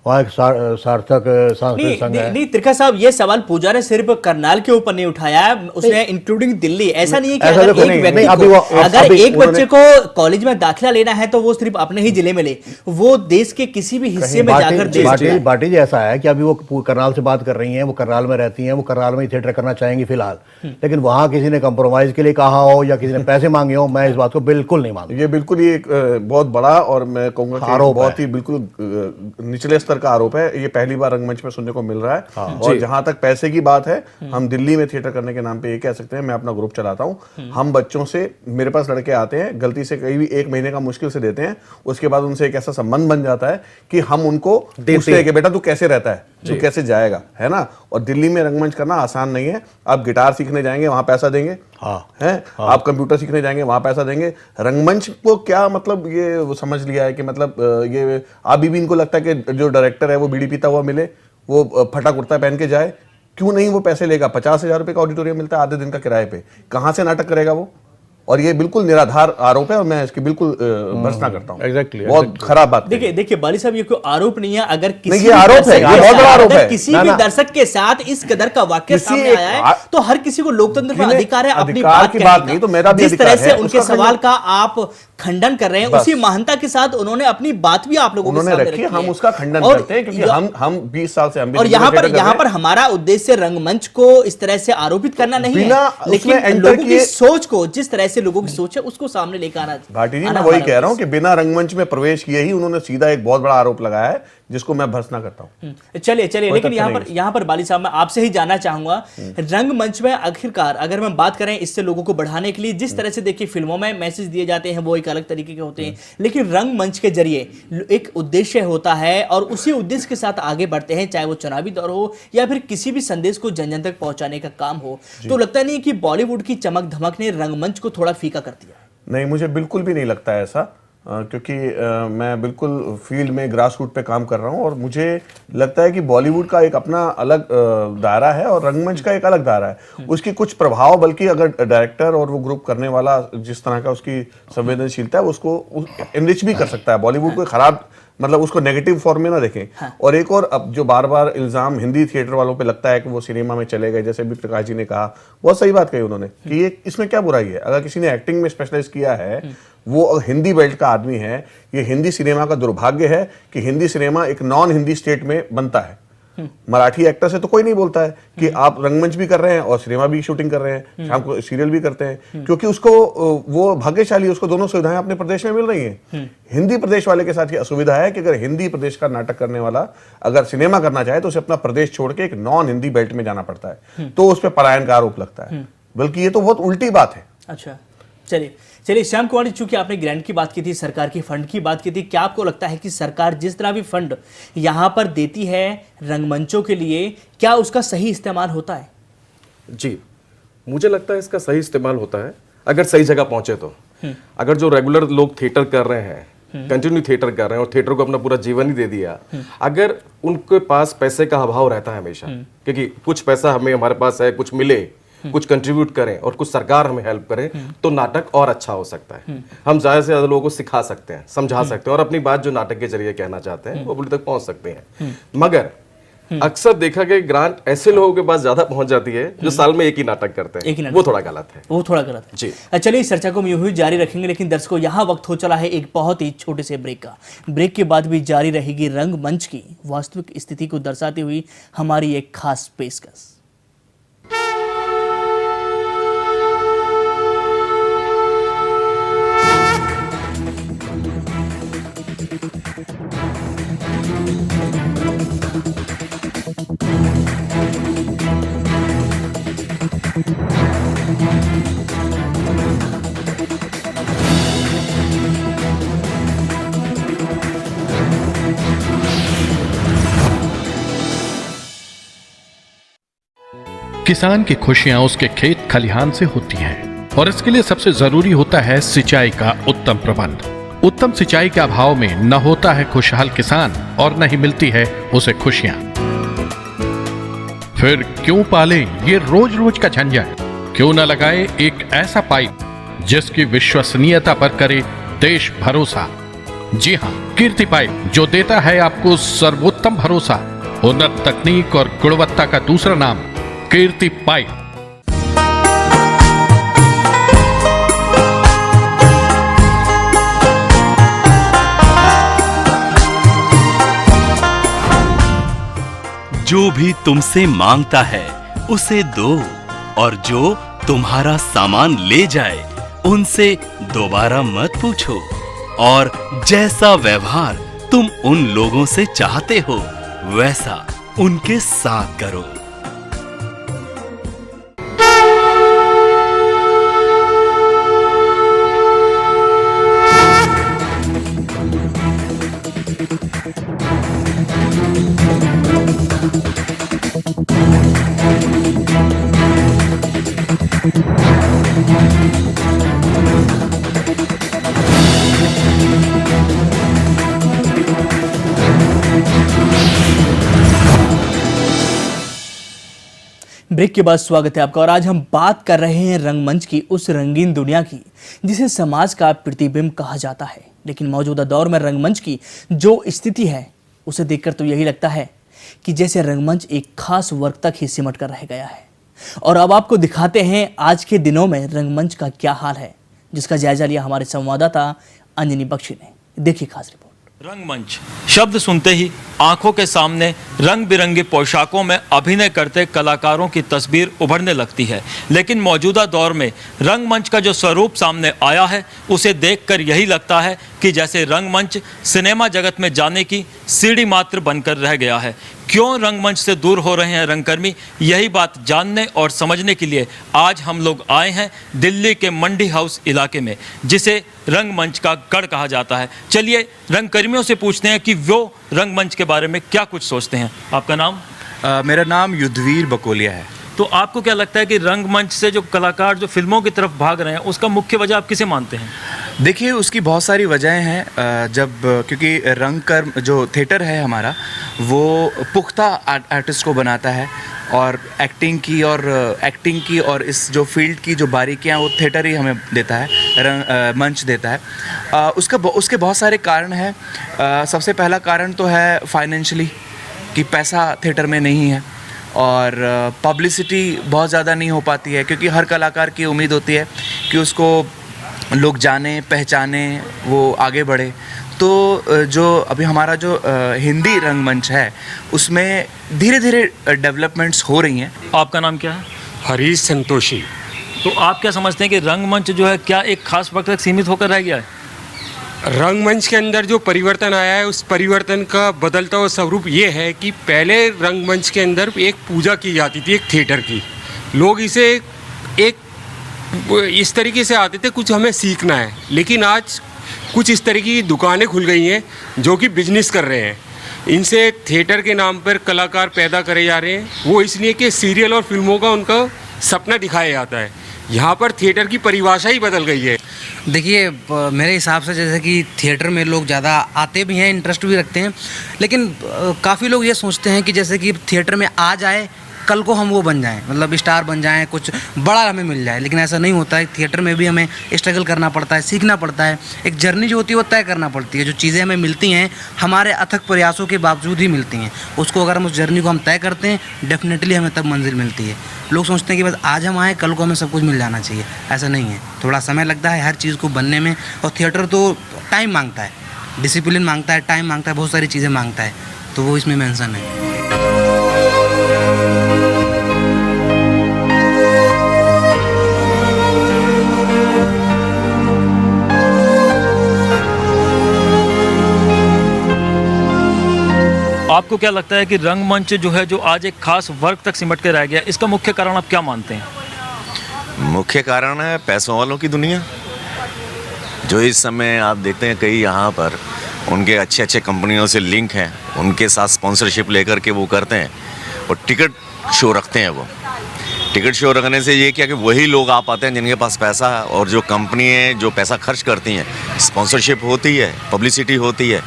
वहाँ एक सार्थक सांस्कृतिक संघ है। नहीं त्रिखा साहब, ये सवाल पूजा ने सिर्फ करनाल के ऊपर नहीं उठाया है, उसने इंक्लूडिंग दिल्ली। ऐसा नहीं है कि अगर एक व्यक्ति को, अगर एक बच्चे को कॉलेज में दाखिला लेना है तो वो सिर्फ अपने ही जिले में ले, वो देश के किसी भी हिस्से में जाकर दे सकता है। बाटी जी ऐसा है कि अभी वो करनाल से बात कर रही हैं, वो करनाल में रहती हैं, वो करनाल में ही थिएटर करना चाहेंगी फिलहाल, लेकिन वहाँ किसी ने कंप्रोमाइज के लिए कहा हो या किसी ने पैसे मांगे हो, मैं इस बात को बिल्कुल नहीं मानता। ये बिल्कुल ही एक बहुत बड़ा और मैं कहूँगा बहुत ही बिल्कुल निचले स्तर का आरोप है। ये पहली बार रंगमंच में सुनने को मिल रहा है। और जहां तक पैसे की बात है, हम दिल्ली में थिएटर करने के नाम पे ये कह सकते हैं, मैं अपना ग्रुप चलाता हूं, हम बच्चों से, मेरे पास लड़के आते हैं, गलती से कहीं भी 1 महीने का मुश्किल से देते हैं, उसके बाद उनसे एक ऐसा संबंध बन जाता है कि हम उनको पूछते हैं कि बेटा तू कैसे रहता है, तू कैसे जाएगा, है ना। और दिल्ली में रंगमंच करना आसान नहीं है। आप गिटार सीखने जाएंगे वहां पैसा देंगे, आप कंप्यूटर सीखने जाएंगे वहां पैसा देंगे। रंगमंच को क्या मतलब ये वो समझ लिया है कि मतलब ये अभी भी इनको लगता है कि जो डायरेक्टर है वो बीड़ी पीता हुआ मिले, वो फटा कुर्ता पहन के जाए। क्यों नहीं वो पैसे लेगा? 50,000 रुपए का ऑडिटोरियम मिलता है आधे दिन का किराए पे, कहां से नाटक करेगा वो? और ये बिल्कुल निराधार आरोप है और मैं इसकी बिल्कुल भर्त्सना करता हूं। एग्जैक्टली, बहुत खराब बात। देखिए बाली साहब, ये कोई आरोप नहीं है। अगर किसी ये आरोप है, ये बहुत बड़ा आरोप है। किसी भी दर्शक के साथ इस कदर का वाक्य सामने आया है तो हर किसी को लोकतंत्र का अधिकार है अपनी बात कहने का। नहीं तो मेरा भी जिस तरह से उनके सवाल का आप खंडन कर रहे हैं, उसी महानता के साथ उन्होंने अपनी बात भी आप लोगों के सामने रखी है। हम उसका खंडन करते हैं क्योंकि हम 20 साल से हम भी और यहाँ पर हमारा उद्देश्य रंगमंच को इस तरह से आरोपित करना नहीं है, लेकिन लोगों की सोच को, जिस तरह से लोगों की सोच है उसको सामने लेकर आना। भाटी जी, मैं वही कह रहा हूं कि बिना रंगमंच में प्रवेश किए ही उन्होंने सीधा एक बहुत बड़ा आरोप लगाया है जिसको मैं भर्त्सना करता हूं। चलिए लेकिन यहाँ पर बाली साहब मैं आपसे ही जानना चाहूंगा, रंगमंच में आखिरकार अगर हम बात करें इससे लोगों को बढ़ाने के लिए, जिस तरह से देखिए फिल्मों में मैसेज दिए जाते हैं वो एक अलग तरीके के होते हैं, लेकिन रंगमंच के जरिए एक उद्देश्य होता है और उसी उद्देश्य के साथ आगे बढ़ते हैं, चाहे वो चुनावी दौर हो या फिर किसी भी संदेश को जन जन तक पहुंचाने का काम हो। तो लगता नहीं कि बॉलीवुड की चमक धमक ने रंगमंच को थोड़ा फीका कर दिया? नहीं, मुझे बिल्कुल भी नहीं लगता है ऐसा, क्योंकि मैं बिल्कुल फील्ड में ग्रास रूट पे काम कर रहा हूँ और मुझे लगता है कि बॉलीवुड का एक अपना अलग दायरा है और रंगमंच का एक अलग दायरा है। उसकी कुछ प्रभाव, बल्कि अगर डायरेक्टर और वो ग्रुप करने वाला जिस तरह का उसकी संवेदनशीलता है उसको एनरिच भी कर सकता है। बॉलीवुड को खराब मतलब उसको नेगेटिव फॉर्म में ना देखें। और एक और अब जो बार बार इल्जाम हिंदी थिएटर वालों पे लगता है कि वो सिनेमा में चले गए, जैसे भी प्रकाश जी ने कहा, बहुत सही बात कही उन्होंने कि ये इसमें क्या बुराई है। अगर किसी ने एक्टिंग में स्पेशलाइज किया है, वो हिंदी बेल्ट का आदमी है, ये हिंदी सिनेमा का दुर्भाग्य है कि हिंदी सिनेमा एक नॉन हिंदी स्टेट में बनता है। मराठी एक्टर से तो कोई नहीं बोलता है कि आप रंगमंच भी कर रहे हैं और सिनेमा भी शूटिंग कर रहे हैं, शाम को सीरियल भी करते हैं, क्योंकि उसको वो भाग्यशाली है, उसको दोनों सुविधाएं अपने प्रदेश में मिल रही हैं। हिंदी प्रदेश वाले के साथ ये असुविधा है कि अगर हिंदी प्रदेश का नाटक करने वाला अगर सिनेमा करना चाहे तो उसे अपना प्रदेश छोड़ के एक नॉन हिंदी बेल्ट में जाना पड़ता है, तो उस पर पलायन का आरोप लगता है। बल्कि ये तो बहुत उल्टी बात है। अच्छा, चलिए श्याम कुमार जी, चूंकि आपने ग्रांट की बात की थी, सरकार की फंड की बात की थी, क्या आपको लगता है कि सरकार जिस तरह भी फंड यहाँ पर देती है रंगमंचों के लिए, क्या उसका सही इस्तेमाल होता है? जी, मुझे लगता है इसका सही इस्तेमाल होता है अगर सही जगह पहुंचे तो। अगर जो रेगुलर लोग थिएटर कर रहे हैं, कंटिन्यू थिएटर कर रहे हैं और थिएटर को अपना पूरा जीवन ही दे दिया, अगर उनके पास पैसे का अभाव रहता है हमेशा, क्योंकि कुछ पैसा हमारे पास है, कुछ मिले, कुछ कंट्रीब्यूट करें और कुछ सरकार हमें हेल्प करे, तो नाटक और अच्छा हो सकता है। हम ज़्यादा से ज़्यादा लोगों को सिखा सकते हैं, समझा सकते हैं और अपनी बात जो नाटक के जरिए कहना चाहते हैं वो पब्लिक तक पहुंच सकते हैं। मगर अक्सर देखा गया ग्रांट ऐसे लोगों के पास ज्यादा पहुंच जाती है जो साल में एक ही नाटक करते हैं, वो थोड़ा गलत है। जी, चलिए इस चर्चा को हम यूं ही जारी रखेंगे, लेकिन दर्शकों यहाँ वक्त हो चला है एक बहुत ही छोटे से ब्रेक का। ब्रेक के बाद भी जारी रहेगी रंगमंच की वास्तविक स्थिति को दर्शाती हुई हमारी एक खास पेशकश। किसान की खुशियां उसके खेत खलिहान से होती हैं और इसके लिए सबसे जरूरी होता है सिंचाई का उत्तम प्रबंध। उत्तम सिंचाई के अभाव में न होता है खुशहाल किसान और न ही मिलती है उसे खुशियां। फिर क्यों पाले ये रोज रोज का झंझट, क्यों न लगाए एक ऐसा पाइप जिसकी विश्वसनीयता पर करे देश भरोसा। जी हां, कीर्ति पाइप, जो देता है आपको सर्वोत्तम भरोसा। उन्नत तकनीक और गुणवत्ता का दूसरा नाम कीर्ति पाइप। जो भी तुमसे मांगता है उसे दो, और जो तुम्हारा सामान ले जाए उनसे दोबारा मत पूछो, और जैसा व्यवहार तुम उन लोगों से चाहते हो वैसा उनके साथ करो। ब्रेक के बाद स्वागत है आपका, और आज हम बात कर रहे हैं रंगमंच की उस रंगीन दुनिया की जिसे समाज का प्रतिबिंब कहा जाता है। लेकिन मौजूदा दौर में रंगमंच की जो स्थिति है उसे देखकर तो यही लगता है कि जैसे रंगमंच एक खास वर्ग तक ही सिमट कर रह गया है। और अब आपको दिखाते हैं आज के दिनों में रंगमंच का क्या हाल है, जिसका जायजा लिया हमारे संवाददाता अंजनी बख्शी ने। देखिए खास रिपोर्ट। रंगमंच शब्द सुनते ही आंखों के सामने रंग बिरंगी पोशाकों में अभिनय करते कलाकारों की तस्वीर उभरने लगती है। लेकिन मौजूदा दौर में रंगमंच का जो स्वरूप सामने आया है उसे देखकर यही लगता है कि जैसे रंगमंच सिनेमा जगत में जाने की सीढ़ी मात्र बनकर रह गया है। क्यों रंगमंच से दूर हो रहे हैं रंगकर्मी, यही बात जानने और समझने के लिए आज हम लोग आए हैं दिल्ली के मंडी हाउस इलाके में, जिसे रंगमंच का गढ़ कहा जाता है। चलिए रंगकर्मियों से पूछते हैं कि वो रंगमंच के बारे में क्या कुछ सोचते हैं। आपका नाम? मेरा नाम युद्धवीर बकोलिया है। तो आपको क्या लगता है कि रंगमंच से जो कलाकार जो फिल्मों की तरफ भाग रहे हैं उसका मुख्य वजह आप किसे मानते हैं? देखिए, उसकी बहुत सारी वजहें हैं। क्योंकि रंगकर्म जो थिएटर है हमारा, वो पुख्ता आर्टिस्ट को बनाता है और एक्टिंग की और इस जो फील्ड की जो बारीकियां वो थिएटर ही हमें देता है, मंच देता है। उसके बहुत सारे कारण हैं। सबसे पहला कारण तो है फाइनेंशियली, कि पैसा थिएटर में नहीं है और पब्लिसिटी बहुत ज़्यादा नहीं हो पाती है, क्योंकि हर कलाकार की उम्मीद होती है कि उसको लोग जाने पहचाने, वो आगे बढ़े। तो जो अभी हमारा जो हिंदी रंगमंच है उसमें धीरे धीरे डेवलपमेंट्स हो रही हैं। आपका नाम क्या है? हरीश संतोषी। तो आप क्या समझते हैं कि रंगमंच जो है क्या एक खास वक्त तक सीमित होकर रह गया है? रंगमंच के अंदर जो परिवर्तन आया है उस परिवर्तन का बदलता हुआ स्वरूप ये है कि पहले रंगमंच के अंदर एक पूजा की जाती थी, एक थिएटर की। लोग इसे एक इस तरीके से आते थे कुछ हमें सीखना है, लेकिन आज कुछ इस तरह की दुकानें खुल गई हैं जो कि बिजनेस कर रहे हैं। इनसे थिएटर के नाम पर कलाकार पैदा करे जा रहे हैं, वो इसलिए कि सीरियल और फिल्मों का उनका सपना दिखाया जाता है। यहाँ पर थिएटर की परिभाषा ही बदल गई है। देखिए, मेरे हिसाब से जैसे कि थिएटर में लोग ज़्यादा आते भी हैं, इंटरेस्ट भी रखते हैं, लेकिन काफ़ी लोग ये सोचते हैं कि जैसे कि थिएटर में आ जाए कल को हम वो बन जाएं, मतलब स्टार बन जाएं, कुछ बड़ा हमें मिल जाए, लेकिन ऐसा नहीं होता है। थिएटर में भी हमें स्ट्रगल करना पड़ता है, सीखना पड़ता है। एक जर्नी जो होती है वो तय करना पड़ती है। जो चीज़ें हमें मिलती हैं हमारे अथक प्रयासों के बावजूद ही मिलती हैं। उसको अगर हम उस जर्नी को हम तय करते हैं, डेफिनेटली हमें तब मंजिल मिलती है। लोग सोचते हैं कि बस आज हम आए कल को हमें सब कुछ मिल जाना चाहिए, ऐसा नहीं है। थोड़ा समय लगता है हर चीज़ को बनने में, और थिएटर तो टाइम मांगता है, डिसिप्लिन मांगता है, टाइम मांगता है, बहुत सारी चीज़ें मांगता है, तो वो इसमें मेंशन है। आपको क्या लगता है कि रंगमंच जो है जो आज एक खास वर्ग तक सिमट के रह गया, इसका मुख्य कारण आप क्या मानते हैं? मुख्य कारण है पैसों वालों की दुनिया। जो इस समय आप देखते हैं कई यहाँ पर उनके अच्छे अच्छे कंपनियों से लिंक हैं, उनके साथ स्पॉन्सरशिप लेकर के वो करते हैं और टिकट शो रखते हैं। वो टिकट शो रखने से ये क्या कि वही लोग आ पाते हैं जिनके पास पैसा है, और जो कंपनी है जो पैसा खर्च करती हैं, स्पॉन्सरशिप होती है, पब्लिसिटी होती है,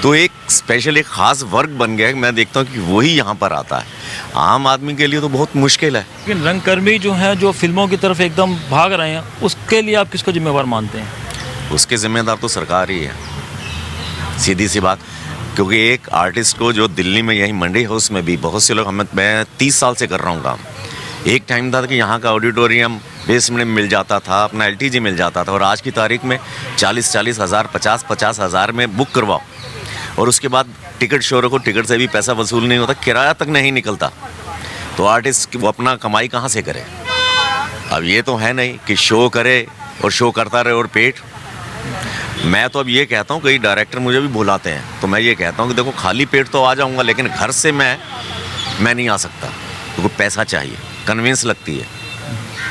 तो एक स्पेशल एक ख़ास वर्ग बन गया है। मैं देखता हूँ कि वही यहाँ पर आता है। आम आदमी के लिए तो बहुत मुश्किल है। लेकिन रंगकर्मी जो हैं जो फिल्मों की तरफ एकदम भाग रहे हैं, उसके लिए आप किसको जिम्मेवार मानते हैं? उसके जिम्मेदार तो सरकार ही है, सीधी सी बात। क्योंकि एक आर्टिस्ट को जो दिल्ली में यही मंडी हाउस में भी बहुत से लोग, मैं 30 साल से कर रहा हूँ काम। एक टाइम था कि यहाँ का ऑडिटोरियम बेसमेंट में मिल जाता था, अपना LTG मिल जाता था, और आज की तारीख में 40-40 हज़ार, 50-50 हज़ार में बुक करवाओ, और उसके बाद टिकट शो रखो। टिकट से भी पैसा वसूल नहीं होता, किराया तक नहीं निकलता, तो आर्टिस्ट वो अपना कमाई कहाँ से करे? अब ये तो है नहीं कि शो करे और शो करता रहे और पेट। मैं तो अब ये कहता हूँ, कई डायरेक्टर मुझे भी बुलाते हैं, तो मैं ये कहता हूँ कि देखो खाली पेट तो आ जाऊँगा, लेकिन घर से मैं नहीं आ सकता, क्योंकि पैसा चाहिए, कन्विंस लगती है,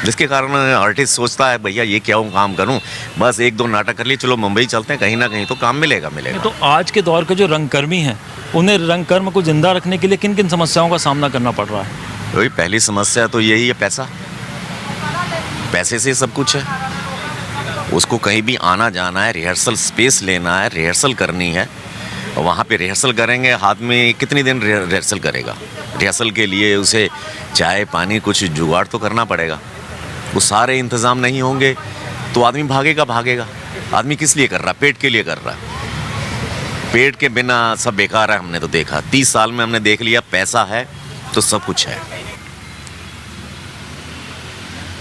जिसके कारण आर्टिस्ट सोचता है भैया ये क्या काम करूं, बस 1-2 नाटक कर लिए, चलो मुंबई चलते हैं, कहीं ना कहीं तो काम मिलेगा। तो आज के दौर के जो रंगकर्मी हैं, उन्हें रंगकर्म को जिंदा रखने के लिए किन किन समस्याओं का सामना करना पड़ रहा है? वही पहली समस्या तो यही है, पैसा। पैसे से सब कुछ है। उसको कहीं भी आना जाना है, रिहर्सल स्पेस लेना है, रिहर्सल करनी है, और वहाँ पे रिहर्सल करेंगे, हाथ में कितनी दिन रिहर्सल करेगा? रिहर्सल के लिए उसे चाय पानी कुछ जुगाड़ तो करना पड़ेगा। वो सारे इंतज़ाम नहीं होंगे तो आदमी भागेगा। आदमी किस लिए कर रहा? पेट के लिए कर रहा है। पेट के बिना सब बेकार है। हमने तो देखा 30 साल में, हमने देख लिया, पैसा है तो सब कुछ है।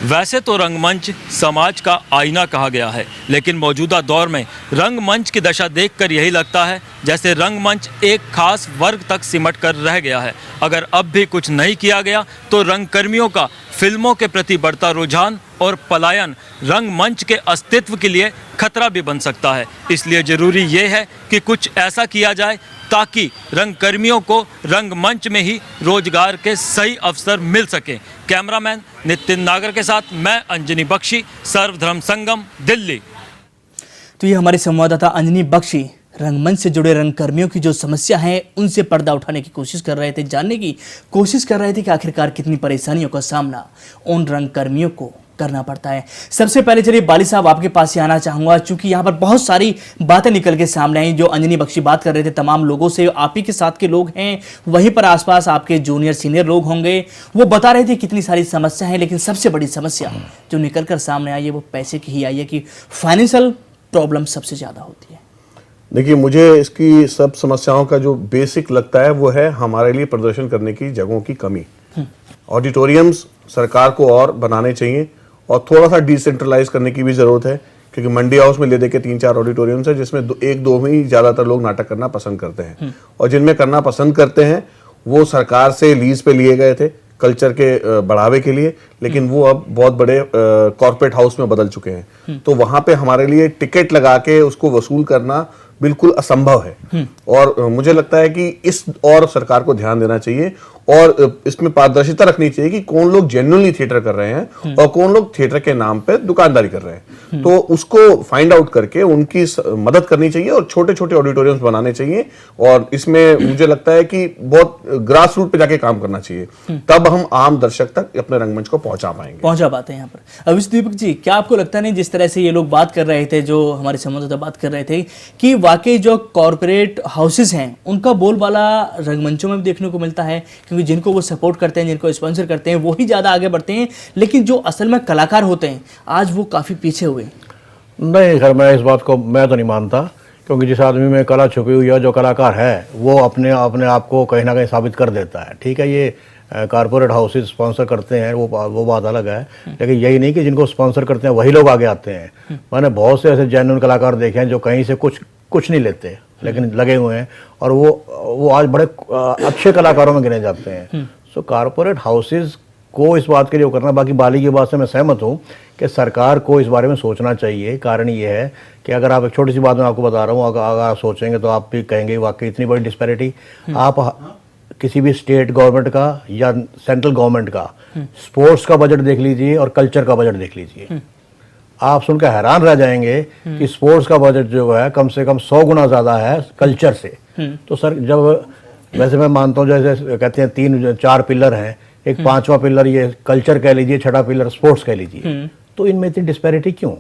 वैसे तो रंगमंच समाज का आईना कहा गया है, लेकिन मौजूदा दौर में रंगमंच की दशा देखकर यही लगता है जैसे रंगमंच एक खास वर्ग तक सिमट कर रह गया है। अगर अब भी कुछ नहीं किया गया तो रंगकर्मियों का फिल्मों के प्रति बढ़ता रुझान और पलायन रंगमंच के अस्तित्व के लिए खतरा भी बन सकता है। इसलिए ज़रूरी ये है कि कुछ ऐसा किया जाए ताकि रंगकर्मियों को रंगमंच में ही रोजगार के सही अवसर मिल सकें। कैमरामैन नितिन नागर के साथ मैं अंजनी बख्शी, सर्वधर्म संगम, दिल्ली। तो ये हमारे संवाददाता अंजनी बख्शी रंगमंच से जुड़े रंगकर्मियों की जो समस्या है उनसे पर्दा उठाने की कोशिश कर रहे थे, जानने की कोशिश कर रहे थे कि आखिरकार कितनी परेशानियों का सामना उन रंगकर्मियों को करना पड़ता है। सबसे पहले चलिए बाली साहब आपके पास ही आना चाहूँगा, चूंकि यहाँ पर बहुत सारी बातें निकल के सामने आई। जो अंजनी बख्शी बात कर रहे थे, तमाम लोगों से आप ही के साथ के लोग हैं, वहीं पर आसपास आपके जूनियर सीनियर लोग होंगे, वो बता रहे थे कितनी सारी समस्या है, लेकिन सबसे बड़ी समस्या जो निकल कर सामने आई है वो पैसे की ही आई है कि फाइनेंशियल प्रॉब्लम सबसे ज़्यादा होती है। देखिए, मुझे इसकी सब समस्याओं का जो बेसिक लगता है वो है हमारे लिए प्रदर्शन करने की जगहों की कमी। ऑडिटोरियम्स सरकार को और बनाने चाहिए, और थोड़ा सा डिसेंट्रलाइज करने की भी ज़रूरत है क्योंकि मंडी हाउस में ले दे के 3-4 ऑडिटोरियम है जिसमें एक दो में ही ज्यादातर लोग नाटक करना पसंद करते हैं, और जिनमें करना पसंद करते हैं वो सरकार से लीज पे लिए गए थे कल्चर के बढ़ावे के लिए, लेकिन वो अब बहुत बड़े कॉर्पोरेट हाउस में बदल चुके हैं। तो वहां पे हमारे लिए टिकट लगा के उसको वसूल करना बिल्कुल असंभव है, और मुझे लगता है कि इस और सरकार को ध्यान देना चाहिए और इसमें पारदर्शिता रखनी चाहिए कि कौन लोग जेन्युइनली थिएटर कर रहे हैं और कौन लोग थिएटर के नाम पे दुकानदारी कर रहे हैं। तो उसको फाइंड आउट करके उनकी मदद करनी चाहिए और छोटे छोटे ऑडिटोरियम्स बनाने चाहिए, और इसमें मुझे लगता है कि बहुत ग्रास रूट पे जाके काम करना चाहिए, तब हम आम दर्शक तक अपने रंगमंच को पहुंचा पाते हैं यहाँ पर। अविष्ट जी, क्या आपको लगता नहीं जिस तरह से ये लोग बात कर रहे थे, जो हमारे संवाददाता बात कर रहे थे, कि वाकई जो कॉर्पोरेट हाउसेस हैं उनका बोलबाला रंगमंचों में भी देखने को मिलता है, क्योंकि जिनको वो सपोर्ट करते हैं, जिनको स्पॉन्सर करते हैं, वो ही ज़्यादा आगे बढ़ते हैं, लेकिन जो असल में कलाकार होते हैं आज वो काफ़ी पीछे हुए? नहीं खैर, मैं इस बात को मैं तो नहीं मानता, क्योंकि जिस आदमी में कला छुपी हुई है, जो कलाकार है वो अपने आप को कहीं ना कहीं साबित कर देता है। ठीक है, ये कारपोरेट हाउसेस स्पॉन्सर करते हैं वो बात अलग है, लेकिन यही नहीं कि जिनको स्पॉन्सर करते हैं वही लोग आगे आते हैं। मैंने बहुत से ऐसे जेन्युइन कलाकार देखे हैं जो कहीं से कुछ नहीं लेते लेकिन लगे हुए हैं, और वो आज बड़े अच्छे कलाकारों में गिने जाते हैं। सो कारपोरेट हाउसेस को इस बात के लिए करना, बाकी बाली की बात से मैं सहमत हूँ कि सरकार को इस बारे में सोचना चाहिए। कारण ये है कि अगर आप एक छोटी सी बात मैं आपको बता रहा हूँ, अगर आप सोचेंगे तो आप भी कहेंगे वाकई इतनी बड़ी डिस्पैरिटी। आप किसी भी स्टेट गवर्नमेंट का या सेंट्रल गवर्नमेंट का स्पोर्ट्स का बजट देख लीजिए और कल्चर का बजट देख लीजिए, आप सुनकर हैरान रह जाएंगे कि स्पोर्ट्स का बजट जो है कम से कम 100 गुना ज़्यादा है कल्चर से। तो सर, जब वैसे मैं मानता हूँ जैसे कहते हैं 3-4 पिलर हैं, एक 5वां पिलर ये कल्चर कह लीजिए, 6ठा पिलर स्पोर्ट्स कह लीजिए, तो इनमें इतनी डिस्पैरिटी क्यों?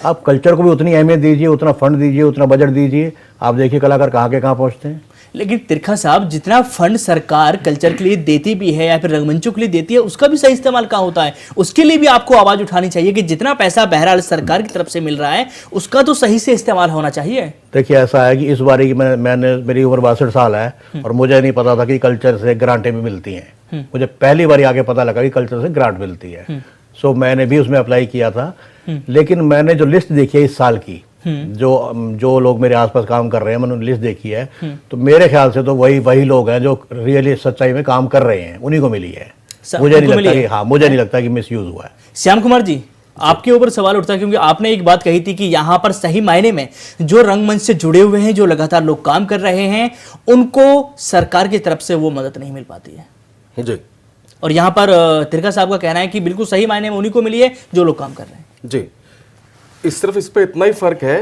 आप कल्चर को भी उतनी अहमियत दीजिए, उतना फंड दीजिए, उतना बजट दीजिए, आप देखिए कलाकार कहाँ के कहाँ पहुँचते हैं। लेकिन तिरखा साहब, जितना फंड सरकार कल्चर के लिए देती भी है या फिर रंगमंचों के लिए देती है, उसका भी सही इस्तेमाल कहाँ होता है? उसके लिए भी आपको आवाज उठानी चाहिए कि जितना पैसा बहरहाल सरकार की तरफ से मिल रहा है उसका तो सही से इस्तेमाल होना चाहिए। देखिए, ऐसा है कि इस बार की मेरी उम्र 62 साल है और मुझे नहीं पता था कि कल्चर से ग्रांटें भी मिलती हैं। मुझे पहली बार आगे पता लगा कि कल्चर से ग्रांट मिलती है। सो मैंने भी उसमें अप्लाई किया था, लेकिन मैंने जो लिस्ट देखी है इस साल की, जो लोग मेरे आसपास काम कर रहे हैं, मैंने लिस्ट देखी है, तो मेरे ख्याल से तो वही लोग हैं जो रियली सच्चाई में काम कर रहे हैं, उन्हीं को मिली है। मुझे नहीं लगता कि मिसयूज हुआ है। श्याम कुमार जी, आपके ऊपर सवाल उठता है क्योंकि आपने एक बात कही थी कि यहाँ पर सही मायने में जो रंगमंच से जुड़े हुए हैं, जो लगातार लोग काम कर रहे हैं, उनको सरकार की तरफ से वो मदद नहीं मिल पाती है जी। और यहाँ पर तिरका साहब का कहना है कि बिल्कुल सही मायने में उन्हीं को मिली है जो लोग काम कर रहे हैं। जी, सिर्फ इस पे इतना ही फर्क है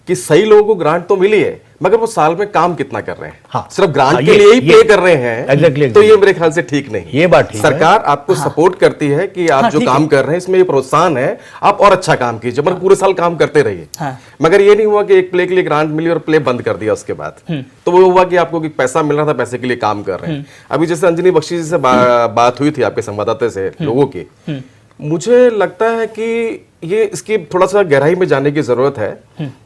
कि सही लोगों को ग्रांट तो मिली है, मगर वो साल में काम कितना कर रहे हैं। हाँ, सिर्फ ग्रांट के लिए ही पे कर रहे हैं। exactly. तो ये मेरे ख्याल से ठीक नहीं। ये बात ठीक सरकार आपको सपोर्ट करती है कि आप जो काम कर रहे हैं इसमें ये प्रोत्साहन है, आप और अच्छा काम कीजिए, मगर पूरे साल काम करते रहिए। मगर ये नहीं हुआ कि एक प्ले के लिए ग्रांट मिली और प्ले बंद कर दिया उसके बाद। तो वो हुआ कि आपको पैसा मिल रहा था, पैसे के लिए काम कर रहे हैं। अभी जैसे अंजनी बख्शी जी से बात हुई थी आपके संवाददाता से लोगों की, मुझे लगता है कि ये इसकी थोड़ा सा गहराई में जाने की जरूरत है।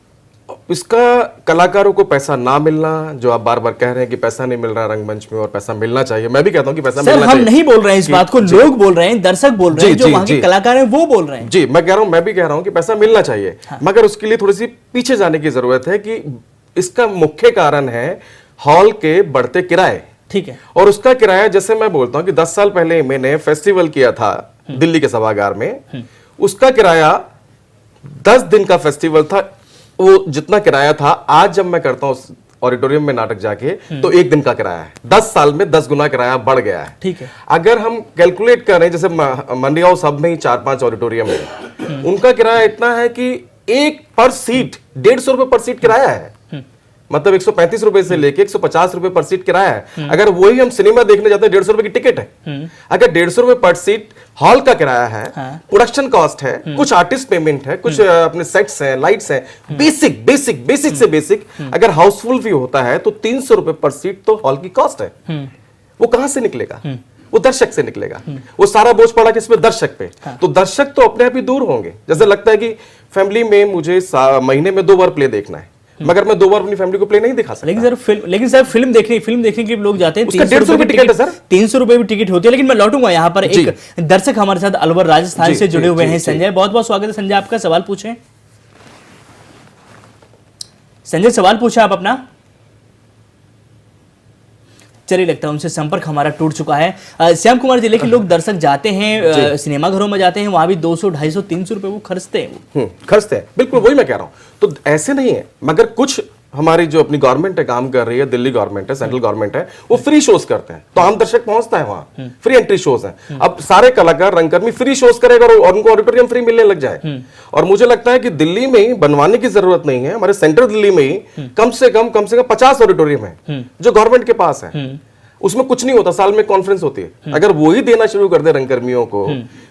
इसका कलाकारों को पैसा ना मिलना, जो आप बार बार कह रहे हैं कि पैसा नहीं मिल रहा रंगमंच में और पैसा मिलना चाहिए, मैं भी कहता हूं कि पैसा मिलना चाहिए। हम नहीं बोल रहे हैं इस बात को, लोग बोल रहे हैं, दर्शक बोल रहे हैं, जो वहां के कलाकार हैं वो बोल रहे हैं। जी, मैं भी कह रहा हूं कि पैसा मिलना चाहिए, मगर उसके लिए थोड़ी सी पीछे जाने की जरूरत है कि इसका मुख्य कारण है हॉल के बढ़ते किराए। ठीक है, और उसका किराया, जैसे मैं बोलता हूं कि 10 साल पहले मैंने फेस्टिवल किया था दिल्ली के सभागार में, उसका किराया 10 दिन का फेस्टिवल था, वो जितना किराया था आज जब मैं करता हूँ ऑडिटोरियम में नाटक जाके तो 1 दिन का किराया है। 10 साल में 10 गुना किराया बढ़ गया है। ठीक है, अगर हम कैलकुलेट करें, जैसे मंडी हाउस सब में ही 4-5 ऑडिटोरियम है, उनका किराया इतना है कि एक पर सीट 150 रुपए पर सीट किराया है। मतलब 135 रुपए से लेके 150 रुपए पर सीट किराया है। अगर वही हम सिनेमा देखने जाते हैं 150 रुपए की टिकट है। अगर 150 रुपए पर सीट हॉल का किराया है, प्रोडक्शन कॉस्ट है, कुछ आर्टिस्ट पेमेंट है, कुछ अपने सेट्स हैं, लाइट्स हैं, बेसिक से बेसिक अगर हाउसफुल भी होता है तो 300 रुपए पर सीट तो हॉल की कॉस्ट है। वो कहां से निकलेगा? वो दर्शक से निकलेगा। वो सारा बोझ पड़ा किस पे? दर्शक पे। तो दर्शक तो अपने आप ही दूर होंगे। जैसे लगता है कि फैमिली में मुझे महीने में 2 बार प्ले देखना है, मगर मैं 2 बार अपनी फैमिली को प्ले नहीं दिखा सकता। लेकिन सर फिल्म देखने के लिए लोग जाते हैं, 300 रुपए टिकट है सर, 300 रुपए भी टिकट होती है। लेकिन मैं लौटूंगा यहाँ पर, एक दर्शक हमारे साथ अलवर राजस्थान से जुड़े हुए हैं। संजय, बहुत बहुत स्वागत है संजय, आपका सवाल पूछें। संजय, सवाल पूछा आप अपना। चलिए, लगता है उनसे संपर्क हमारा टूट चुका है। श्याम कुमार जी, लेकिन लोग दर्शक जाते हैं, सिनेमा घरों में जाते हैं, वहां भी 200, 250, 300 रुपए वो खर्चते हैं। खर्चते हैं, बिल्कुल वही मैं कह रहा हूँ। तो ऐसे नहीं है, मगर कुछ हमारी जो अपनी गवर्नमेंट है काम कर रही है, दिल्ली गवर्नमेंट है, सेंट्रल गवर्नमेंट है, वो फ्री शोज करते हैं, तो आम दर्शक पहुंचता है वहां, फ्री एंट्री शोज है। अब सारे कलाकार, रंगकर्मी फ्री शोज करेगा और उनको ऑडिटोरियम फ्री मिलने लग जाए। और मुझे लगता है कि दिल्ली में ही बनवाने की जरूरत नहीं है, हमारे सेंट्रल दिल्ली में ही कम से कम 50 ऑडिटोरियम है जो गवर्नमेंट के पास है। उसमें कुछ नहीं होता, साल में कॉन्फ्रेंस होती है। अगर वो ही देना शुरू कर दे रंगकर्मियों को,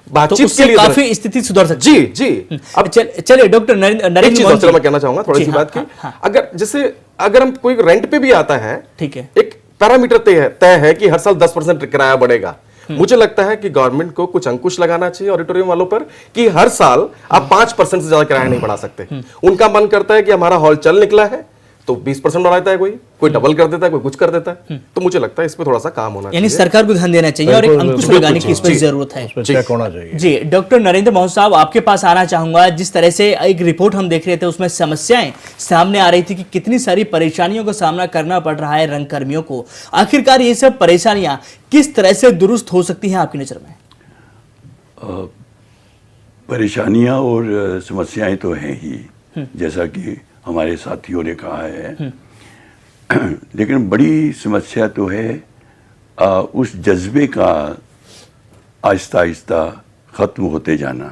बातचीत तो के लिए काफी स्थिति सुधर सकती है। जी जी। अब चलिए डॉक्टर नरेंद्र एक चीज मैं कहना चाहूंगा, थोड़ी सी बात की, अगर जैसे अगर हम कोई रेंट पे भी आता है, ठीक है, एक पैरामीटर तय है कि हर साल 10% किराया बढ़ेगा। मुझे लगता है कि गवर्नमेंट को कुछ अंकुश लगाना चाहिए ऑडिटोरियम वालों पर कि हर साल आप 5% से ज्यादा किराया नहीं बढ़ा सकते। उनका मन करता है कि हमारा हॉल चल निकला है तो 20% बढ़ाता है, कोई डबल कर देता है, कोई कुछ कर देता है। तो मुझे लगता है इस पे थोड़ा सा काम होना चाहिए, यानी सरकार को ध्यान देना चाहिए और एक अंकुश लगाने की इस पर जरूरत है। चेक होना चाहिए। जी, डॉक्टर नरेंद्र मोहन साहब, आपके पास आना चाहूंगा। जिस तरह से एक रिपोर्ट हम देख रहे थे, उसमें समस्याएं सामने आ रही थी कि कितनी सारी परेशानियों का सामना करना पड़ रहा है रंगकर्मियों को। आखिरकार ये सब परेशानियां किस तरह से दुरुस्त हो सकती हैं आपकी नजर में? परेशानियां और समस्याएं तो हैं ही, जैसा कि हमारे साथियों ने कहा है, लेकिन बड़ी समस्या तो है उस जज्बे का आहिस्ता आहिस्ता ख़त्म होते जाना।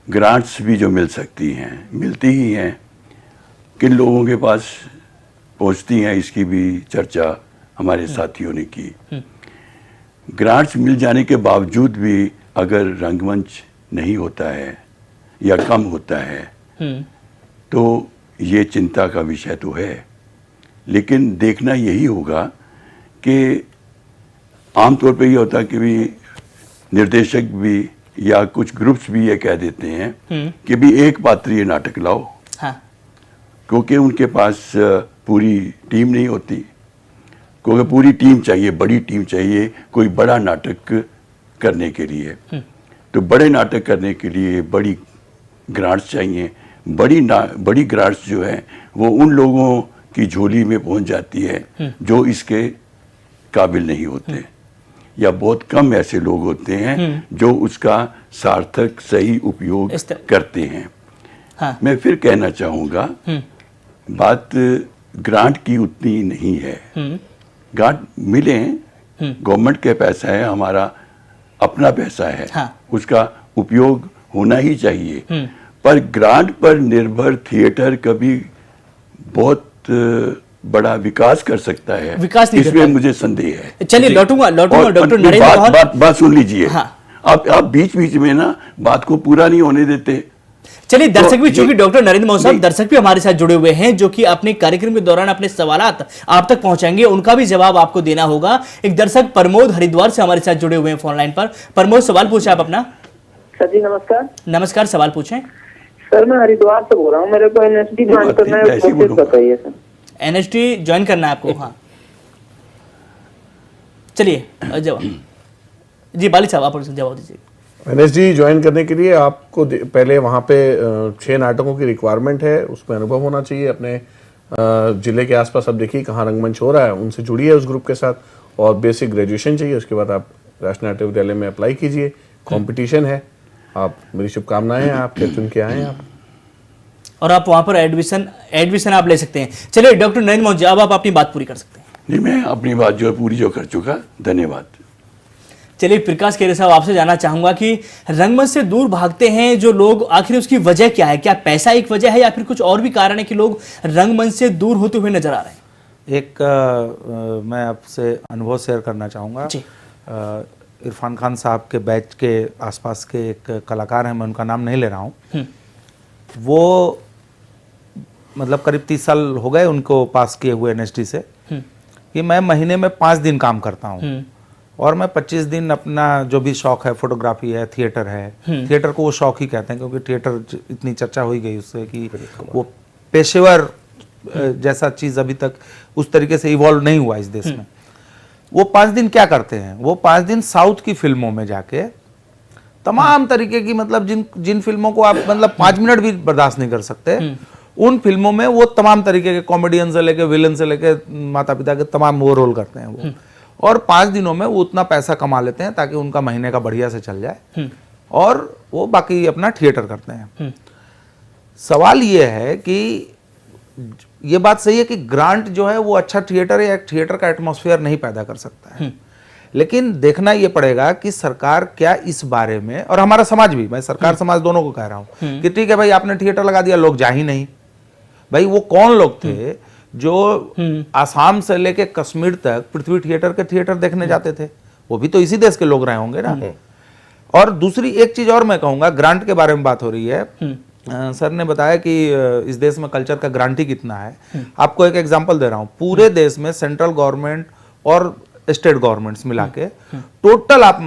ग्रांट्स भी जो मिल सकती हैं, मिलती ही हैं, किन लोगों के पास पहुंचती हैं इसकी भी चर्चा हमारे साथियों ने की। ग्रांट्स मिल जाने के बावजूद भी अगर रंगमंच नहीं होता है या कम होता है तो ये चिंता का विषय तो है। लेकिन देखना यही होगा कि आमतौर पे ये होता है कि भी निर्देशक भी या कुछ ग्रुप्स भी ये कह देते हैं कि भी एक पात्रीय नाटक लाओ, क्योंकि उनके पास पूरी टीम नहीं होती, क्योंकि पूरी टीम चाहिए, बड़ी टीम चाहिए कोई बड़ा नाटक करने के लिए। तो बड़े नाटक करने के लिए बड़ी ग्रांट्स चाहिए। बड़ी ग्रांट्स जो है वो उन लोगों की झोली में पहुंच जाती है जो इसके काबिल नहीं होते, या बहुत कम ऐसे लोग होते हैं जो उसका सार्थक सही उपयोग करते हैं। मैं फिर कहना चाहूँगा, बात ग्रांट की उतनी नहीं है। ग्रांट मिले, गवर्नमेंट का पैसा है, हमारा अपना पैसा है, उसका उपयोग होना ही चाहिए। पर ग्रांट पर निर्भर थिएटर कभी बहुत बड़ा विकास कर सकता है, विकास नहीं इसमें मुझे संदेह है। चलिए लौटूंगा डॉक्टर नरेंद्र। बात सुन लीजिए। आप बीच बीच में ना बात को पूरा नहीं होने देते। चलिए, दर्शक भी, चूंकि डॉक्टर नरेंद्र मोहन साहब दर्शक भी हमारे साथ जुड़े हुए हैं, जो कि अपने कार्यक्रम के दौरान अपने सवालात आप तक पहुंचाएंगे, उनका भी जवाब आपको देना होगा। एक दर्शक प्रमोद हरिद्वार से हमारे साथ जुड़े हुए हैं फोन लाइन पर। प्रमोद, सवाल पूछे आप अपना। सर जी नमस्कार। नमस्कार, सवाल पूछें। सर मैं हरिद्वार से बोल रहा हूँ, मेरे को एनएसडी ज्वाइन करना है, प्रोसेस बताइए सर। एनएसडी ज्वाइन करना है आपको? हाँ, चलिए जवाब जी बाली साहब आप जवाब दीजिए। एनएसडी ज्वाइन करने के लिए आपको पहले वहाँ पे 6 नाटकों की रिक्वायरमेंट है, उसमें अनुभव होना चाहिए। अपने जिले के आसपास अब देखिए कहाँ रंगमंच हो रहा है, उनसे जुड़िए उस ग्रुप के साथ, और बेसिक ग्रेजुएशन चाहिए। उसके बाद आप राष्ट्रीय नाट्य विद्यालय में अप्लाई कीजिए, कंपटीशन है। आप, मेरी शुभकामनाएं हैं, आप चुन के आए आप, और आप वहाँ पर एडमिशन आप ले सकते हैं। चलिए डॉक्टर नरेंद्र मोहन जी, अब आप अपनी बात पूरी कर सकते हैं। नहीं, मैं अपनी बात जो पूरी कर चुका, धन्यवाद। चलिए प्रकाश खेरे साहब, आपसे जानना चाहूंगा कि रंगमंच से दूर भागते हैं जो लोग, आखिर उसकी वजह क्या है? क्या पैसा एक वजह है या फिर कुछ और भी कारण है कि लोग रंगमंच से दूर होते हुए नजर आ रहे हैं? एक मैं आपसे अनुभव शेयर करना चाहूँगा। इरफान खान साहब के बैच के आसपास के एक कलाकार हैं, मैं उनका नाम नहीं ले रहा हूँ, वो मतलब करीब 30 साल हो गए उनको पास किए हुए एनएसडी से, कि मैं महीने में 5 दिन काम करता हूँ और मैं 25 दिन अपना जो भी शौक है, फोटोग्राफी है, थिएटर है, थिएटर को वो शौक ही कहते हैं, क्योंकि थिएटर इतनी चर्चा हो गई उससे कि वो पेशेवर जैसा चीज़ अभी तक उस तरीके से इवॉल्व नहीं हुआ इस देश में। वो 5 दिन क्या करते हैं? वो 5 दिन साउथ की फिल्मों में जाके तमाम तरीके की, मतलब जिन फिल्मों को आप मतलब 5 मिनट भी बर्दाश्त नहीं कर सकते, उन फिल्मों में वो तमाम तरीके के कॉमेडियन से लेके विलन से लेके माता पिता के तमाम वो रोल करते हैं वो, और 5 दिनों में वो उतना पैसा कमा लेते हैं ताकि उनका महीने का बढ़िया से चल जाए और वो बाकी अपना थिएटर करते हैं। सवाल ये है कि ये बात सही है कि ग्रांट जो है वो अच्छा थिएटर या थिएटर का एटमॉस्फेयर नहीं पैदा कर सकता है, लेकिन देखना ये पड़ेगा कि सरकार क्या इस बारे में, और हमारा समाज भी, मैं सरकार समाज दोनों को कह रहा हूं कि ठीक है भाई आपने थिएटर लगा दिया, लोग जा ही नहीं। भाई वो कौन लोग थे जो आसाम से लेके कश्मीर तक पृथ्वी थिएटर के थिएटर देखने जाते थे? वो भी तो इसी देश के लोग रहे होंगे ना। और दूसरी एक चीज और मैं कहूंगा, ग्रांट के बारे में बात हो रही है। सर ने बताया कि इस देश में कल्चर का ग्रांटी कितना है। आपको एक एग्जांपल दे रहा हूं, पूरे देश में सेंट्रल गवर्नमेंट और स्टेट गवर्नमेंट्स मिला के टोटल आप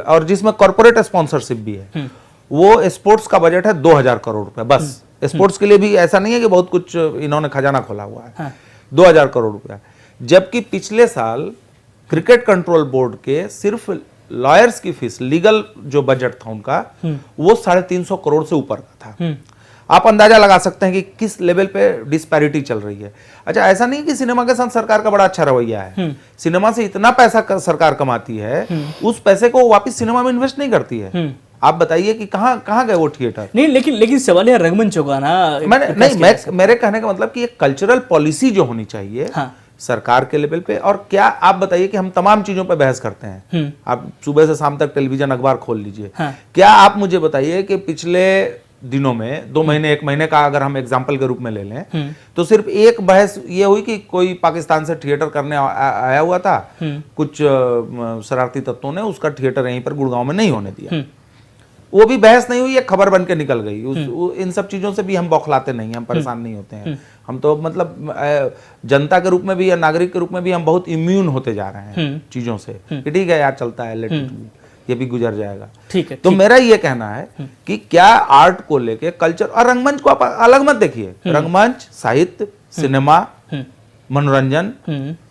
और जिसमें कॉर्पोरेट स्पॉन्सरशिप भी है, वो स्पोर्ट्स का बजट है 2000 करोड़ रुपए बस। स्पोर्ट्स के लिए भी ऐसा नहीं है कि बहुत कुछ इन्होंने खजाना खोला हुआ है। 2000 करोड़ रुपया, जबकि पिछले साल क्रिकेट कंट्रोल बोर्ड के सिर्फ लॉयर्स की फीस, लीगल जो बजट था उनका, वो 350 करोड़ से ऊपर का था। आप अंदाजा लगा सकते हैं कि किस लेवल पे डिस्पैरिटी चल रही है। अच्छा, ऐसा नहीं कि सिनेमा के साथ सरकार का बड़ा अच्छा रवैया है। सिनेमा से इतना पैसा सरकार कमाती है, उस पैसे को वापस सिनेमा में इन्वेस्ट नहीं करती है। आप बताइए कि कहाँ गए वो थिएटर? नहीं, लेकिन सवाल है रंगमंच होगा ना। मेरे कहने का मतलब कि एक कल्चरल पॉलिसी जो होनी चाहिए सरकार के लेवल पे। और क्या आप बताइए कि हम तमाम चीजों पे बहस करते हैं, आप सुबह से शाम तक टेलीविजन अखबार खोल लीजिए। क्या आप मुझे बताइए कि पिछले दिनों में 2 महीने 1 महीने का अगर हम एग्जाम्पल के रूप में ले लें, तो सिर्फ एक बहस ये हुई कि कोई पाकिस्तान से थिएटर करने आया हुआ था, कुछ शरारती तत्वों ने उसका थिएटर यहीं पर गुड़गांव में नहीं होने दिया। वो भी बहस नहीं हुई, एक खबर बन के निकल गई। इन सब चीजों से भी हम बौखलाते नहीं, हम परेशान नहीं होते हैं। हम तो मतलब जनता के रूप में भी या नागरिक के रूप में भी हम बहुत इम्यून होते जा रहे हैं चीजों से कि ठीक है यार, चलता है, लेट ये भी गुजर जाएगा। ठीक है। तो मेरा ये कहना है कि क्या आर्ट को लेके कल्चर और रंगमंच को आप अलग मत देखिए। रंगमंच, साहित्य, सिनेमा, मनोरंजन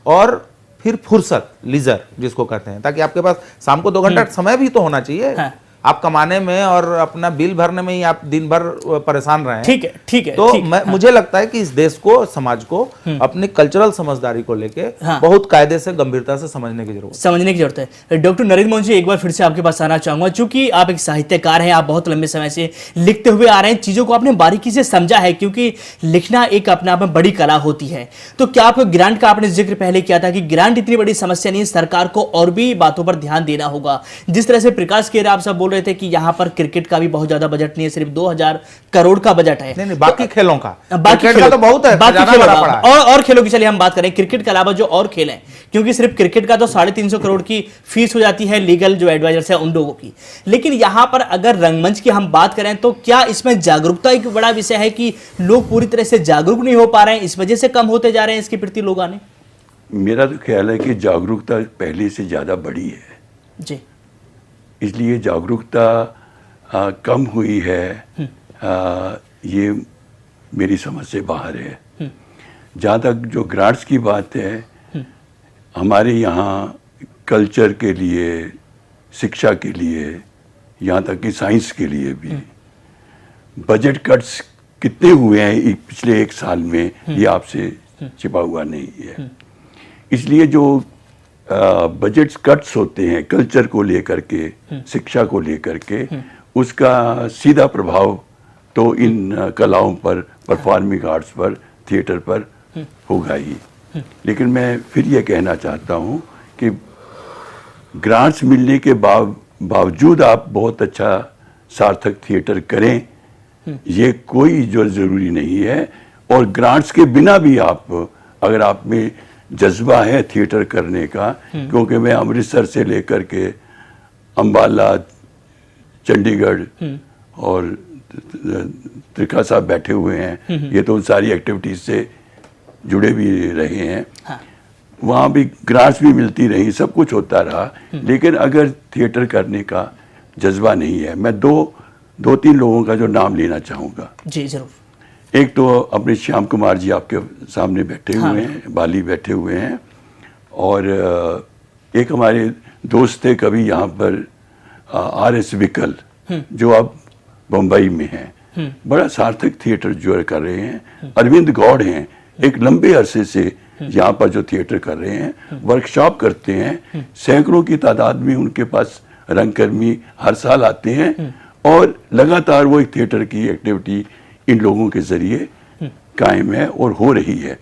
और फिर फुर्सत, लीजर जिसको कहते हैं, ताकि आपके पास शाम को 2 घंटा समय भी तो होना चाहिए। आप कमाने में और अपना बिल भरने में ही आप दिन भर परेशान रहे हैं। ठीक है। तो मुझे लगता है कि इस देश को, समाज को अपनी कल्चरल समझदारी को लेके बहुत कायदे से, गंभीरता से समझने की जरूरत है। डॉक्टर नरेंद्र मोहन जी, एक बार फिर से आपके पास आना चाहूंगा। चूंकि आप एक साहित्यकार हैं, आप बहुत लंबे समय से लिखते हुए आ रहे हैं, चीजों को आपने बारीकी से समझा है, क्योंकि लिखना एक अपने आप में बड़ी कला होती है। तो क्या आपको ग्रांट का आपने जिक्र पहले किया था कि ग्रांट इतनी बड़ी समस्या नहीं है, सरकार को और भी बातों पर ध्यान देना होगा। जिस तरह से प्रकाश केरा आप सब बोल रहे थे कि यहाँ पर क्रिकेट का भी बहुत ज्यादा बजट नहीं है, सिर्फ 2000 करोड़ का बजट है। नहीं, बाकी खेलों का, बाकी खेलों का तो बहुत है, बाकी खेलों का और खेलों की चलिए हम बात करें, क्रिकेट के अलावा जो और खेल हैं, क्योंकि सिर्फ क्रिकेट का तो 350 करोड़ की फीस हो जाती है लीगल जो एडवाइजर्स है उन लोगों की। लेकिन यहाँ पर अगर रंगमंच की हम बात करें तो क्या इसमें जागरूकता एक बड़ा विषय है कि लोग पूरी तरह से जागरूक नहीं हो पा रहे हैं, इस वजह से कम होते जा रहे हैं इसके प्रति लोग आने? मेरा तो ख्याल है कि जागरूकता पहले से ज्यादा बढ़ी है जी, इसलिए जागरूकता कम हुई है, ये मेरी समझ से बाहर है। जहाँ तक जो ग्रांट्स की बात है, हमारे यहाँ कल्चर के लिए, शिक्षा के लिए, यहाँ तक कि साइंस के लिए भी बजट कट्स कितने हुए हैं पिछले 1 साल में, ये आपसे छिपा हुआ नहीं है। इसलिए जो बजट कट्स होते हैं कल्चर को लेकर के, शिक्षा को लेकर के, उसका सीधा प्रभाव तो इन कलाओं पर, परफॉर्मिंग आर्ट्स पर, थिएटर पर होगा ही। लेकिन मैं फिर ये कहना चाहता हूँ कि ग्रांट्स मिलने के बावजूद आप बहुत अच्छा सार्थक थिएटर करें, ये कोई जो ज़रूरी नहीं है। और ग्रांट्स के बिना भी आप, अगर आप में जज्बा है थिएटर करने का, क्योंकि मैं अमृतसर से लेकर के अम्बाला, चंडीगढ़ और त्रिखा साहब बैठे हुए हैं, ये तो उन सारी एक्टिविटीज से जुड़े भी रहे हैं। वहाँ भी ग्रांट्स भी मिलती रही, सब कुछ होता रहा। लेकिन अगर थिएटर करने का जज्बा नहीं है, मैं दो तीन लोगों का जो नाम लेना चाहूँगा। जी जरूर। एक तो अपने श्याम कुमार जी आपके सामने बैठे हुए हैं, बाली बैठे हुए हैं, और एक हमारे दोस्त थे कभी यहाँ पर RS विकल, जो अब बम्बई में हैं, बड़ा सार्थक थिएटर जो कर रहे हैं। अरविंद गौड़ हैं, एक लंबे अरसे से यहाँ पर जो थिएटर कर रहे हैं, वर्कशॉप करते हैं, सैकड़ों की तादाद में उनके पास रंगकर्मी हर साल आते हैं और लगातार वो एक थिएटर की एक्टिविटी इन लोगों के जरिए कायम है और हो रही है।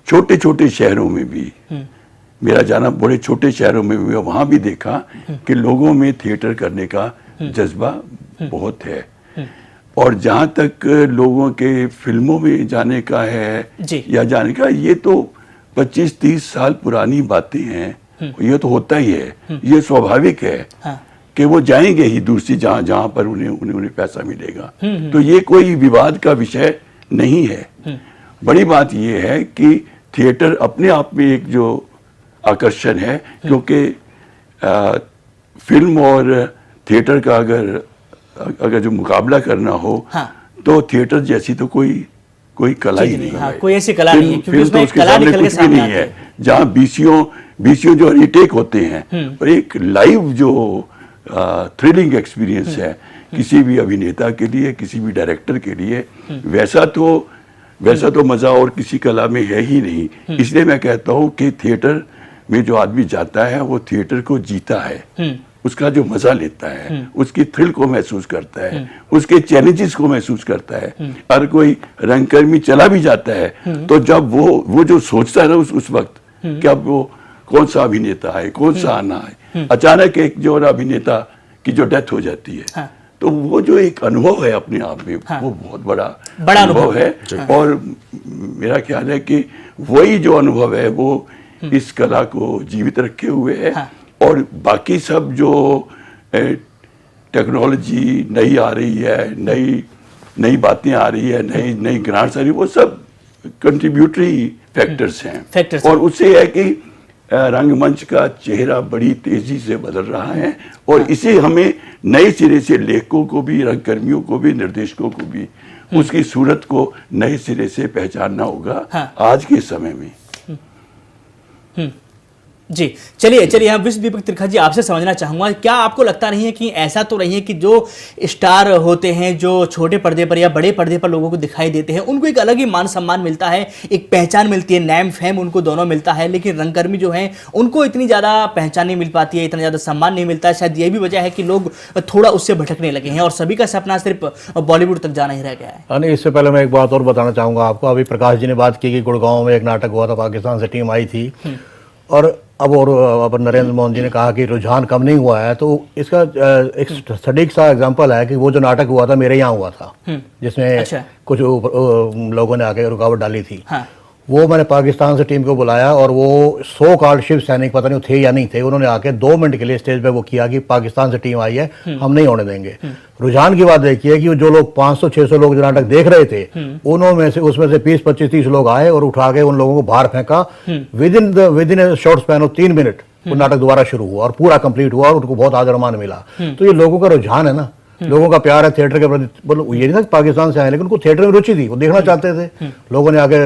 छोटे छोटे शहरों में भी मेरा जाना, बड़े छोटे शहरों में भी, वहाँ भी देखा कि लोगों में थिएटर करने का जज्बा बहुत है। और जहाँ तक लोगों के फिल्मों में जाने का है या जाने का, ये तो 25-30 साल पुरानी बातें हैं। ये तो होता ही है, ये स्वाभाविक है कि वो जाएंगे ही दूसरी जहाँ पर उन्हें पैसा मिलेगा। तो ये कोई विवाद का विषय नहीं है। बड़ी बात ये है कि थिएटर अपने आप में एक जो आकर्षण है, क्योंकि फिल्म और थिएटर का अगर जो मुकाबला करना हो, तो थिएटर जैसी तो कोई कला ही नहीं है। कोई ऐसी कला नहीं है, क्योंकि उसमें उसके कला सामने निकल के कुछ भी सामने नहीं है। जहाँ बीसियों जो रीटेक होते हैं, और एक लाइव जो थ्रिलिंग एक्सपीरियंस है किसी भी अभिनेता के लिए, किसी भी डायरेक्टर के लिए, वैसा तो मजा और किसी कला में है ही नहीं। इसलिए मैं कहता हूँ कि थिएटर में जो आदमी जाता है वो थिएटर को जीता है, उसका जो मजा लेता है, उसकी थ्रिल को महसूस करता है, उसके चैलेंजेस को महसूस करता है। हर कोई रंगकर्मी चला भी जाता है तो जब वो जो सोचता है ना उस वक्त कि अब वो कौन सा अभिनेता है, कौन सा आना है, अचानक एक जो अभिनेता की जो डेथ हो जाती है, तो वो जो एक अनुभव है अपने आप में, वो बहुत बड़ा अनुभव है। और मेरा ख्याल है कि वही जो अनुभव है वो इस कला को जीवित रखे हुए है। और बाकी सब जो टेक्नोलॉजी नई आ रही है, नई बातें आ रही है, नई ग्रांट्स आ रही है, वो सब कंट्रीब्यूटरी फैक्टर्स हैं। और उससे है कि रंगमंच का चेहरा बड़ी तेजी से बदल रहा है और इसे हमें नए सिरे से लेखकों को भी, रंगकर्मियों को भी, निर्देशकों को भी उसकी सूरत को नए सिरे से पहचानना होगा आज के समय में। जी चलिए हम विश्व दीपक त्रिखा जी आपसे समझना चाहूंगा, क्या आपको लगता नहीं है कि ऐसा तो नहीं है कि जो स्टार होते हैं, जो छोटे पर्दे पर या बड़े पर्दे पर लोगों को दिखाई देते हैं, उनको एक अलग ही मान सम्मान मिलता है, एक पहचान मिलती है, नेम फेम उनको दोनों मिलता है, लेकिन रंगकर्मी जो हैं उनको इतनी ज़्यादा पहचान नहीं मिल पाती है, इतना ज़्यादा सम्मान नहीं मिलता है। शायद ये भी वजह है कि लोग थोड़ा उससे भटकने लगे हैं और सभी का सपना सिर्फ बॉलीवुड तक जाना ही रह गया है। नहीं, इससे पहले मैं एक बात और बताना चाहूँगा आपको। अभी प्रकाश जी ने बात की कि गुड़गांव में एक नाटक हुआ था, पाकिस्तान से टीम आई थी, और अब नरेंद्र मोहन जी ने कहा कि रुझान कम नहीं हुआ है। तो इसका एक सटीक सा एग्जांपल है कि वो जो नाटक हुआ था मेरे यहाँ हुआ था, जिसमें कुछ लोगों ने आके रुकावट डाली थी। वो मैंने पाकिस्तान से टीम को बुलाया और वो 100 कार्ड शिव सैनिक, पता नहीं थे या नहीं थे, उन्होंने आके 2 मिनट के लिए स्टेज पे वो किया कि पाकिस्तान से टीम आई है, हम नहीं होने देंगे। रुझान की बात देखिए कि जो लोग 500-600 लोग जो नाटक देख रहे थे, उसमें से 20-25-30 लोग आए और उठा के उन लोगों को बाहर फेंका। With in short span of 3 minute वो नाटक दोबारा शुरू हुआ और पूरा कंप्लीट हुआ और उनको बहुत आदर मान मिला। तो ये लोगों का रुझान है ना, लोगों का प्यार है थिएटर के प्रति। बोलो ये नहीं था पाकिस्तान से आए, लेकिन उनको थिएटर में रुचि थी, वो देखना चाहते थे। लोगों ने आगे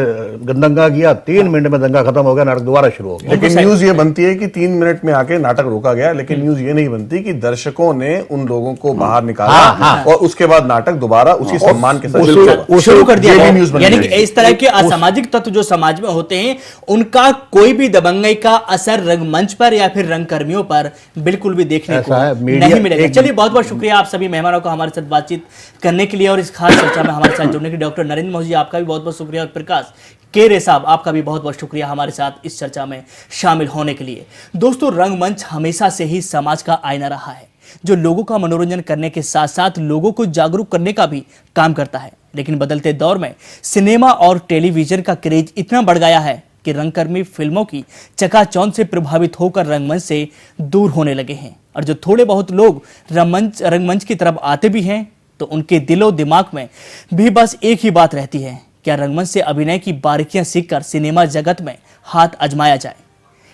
दंगा किया, 3 मिनट में दंगा खत्म हो गया, नाटक दोबारा शुरू हो गया। लेकिन न्यूज ये बनती है कि 3 मिनट में आके नाटक रोका गया, लेकिन न्यूज ये नहीं बनती कि दर्शकों ने उन लोगों को बाहर निकाला और उसके बाद नाटक दोबारा उसी सम्मान के साथ शुरू कर दिया। यानी कि इस तरह के असामाजिक तत्व जो समाज में होते हैं, उनका कोई भी दबंगई का असर रंगमंच पर या फिर रंगकर्मियों पर बिल्कुल भी देखने को नहीं मिलेगा। चलिए बहुत बहुत शुक्रिया आप सभी मेहमानों का हमारे साथ बातचीत करने के लिए और इस खास चर्चा में हमारे साथ जुड़ने के लिए। डॉक्टर नरेंद्र मोहन जी आपका भी बहुत बहुत शुक्रिया और प्रकाश के रे साहब आपका भी बहुत बहुत शुक्रिया हमारे साथ इस चर्चा में शामिल होने के लिए। दोस्तों, रंगमंच हमेशा से ही समाज का आईना रहा है, जो लोगों का मनोरंजन करने के साथ साथ लोगों को जागरूक करने का भी काम करता है। लेकिन बदलते दौर में सिनेमा और टेलीविजन का क्रेज इतना बढ़ गया है कि रंगकर्मी फिल्मों की चकाचौंध से प्रभावित होकर रंगमंच से दूर होने लगे हैं। और जो थोड़े बहुत लोग रंगमंच की तरफ आते भी हैं तो उनके दिलो दिमाग में भी बस एक ही बात रहती है, क्या रंगमंच से अभिनय की बारीकियां सीखकर सिनेमा जगत में हाथ आजमाया जाए।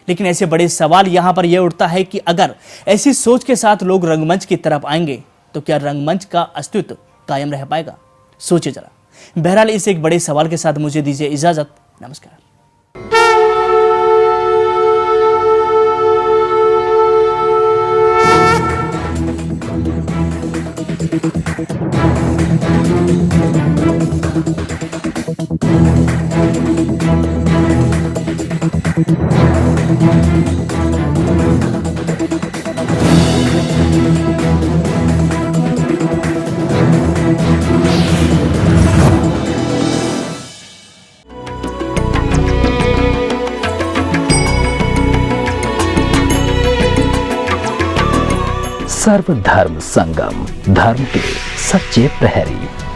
लेकिन ऐसे बड़े सवाल यहां पर यह उठता है कि अगर ऐसी सोच के साथ लोग रंगमंच की तरफ आएंगे तो क्या रंगमंच का अस्तित्व कायम रह पाएगा? सोचिए जरा। बहरहाल इस एक बड़े सवाल के साथ मुझे दीजिए इजाजत। नमस्कार। सर्वधर्म संगम, धर्म के सच्चे प्रहरी।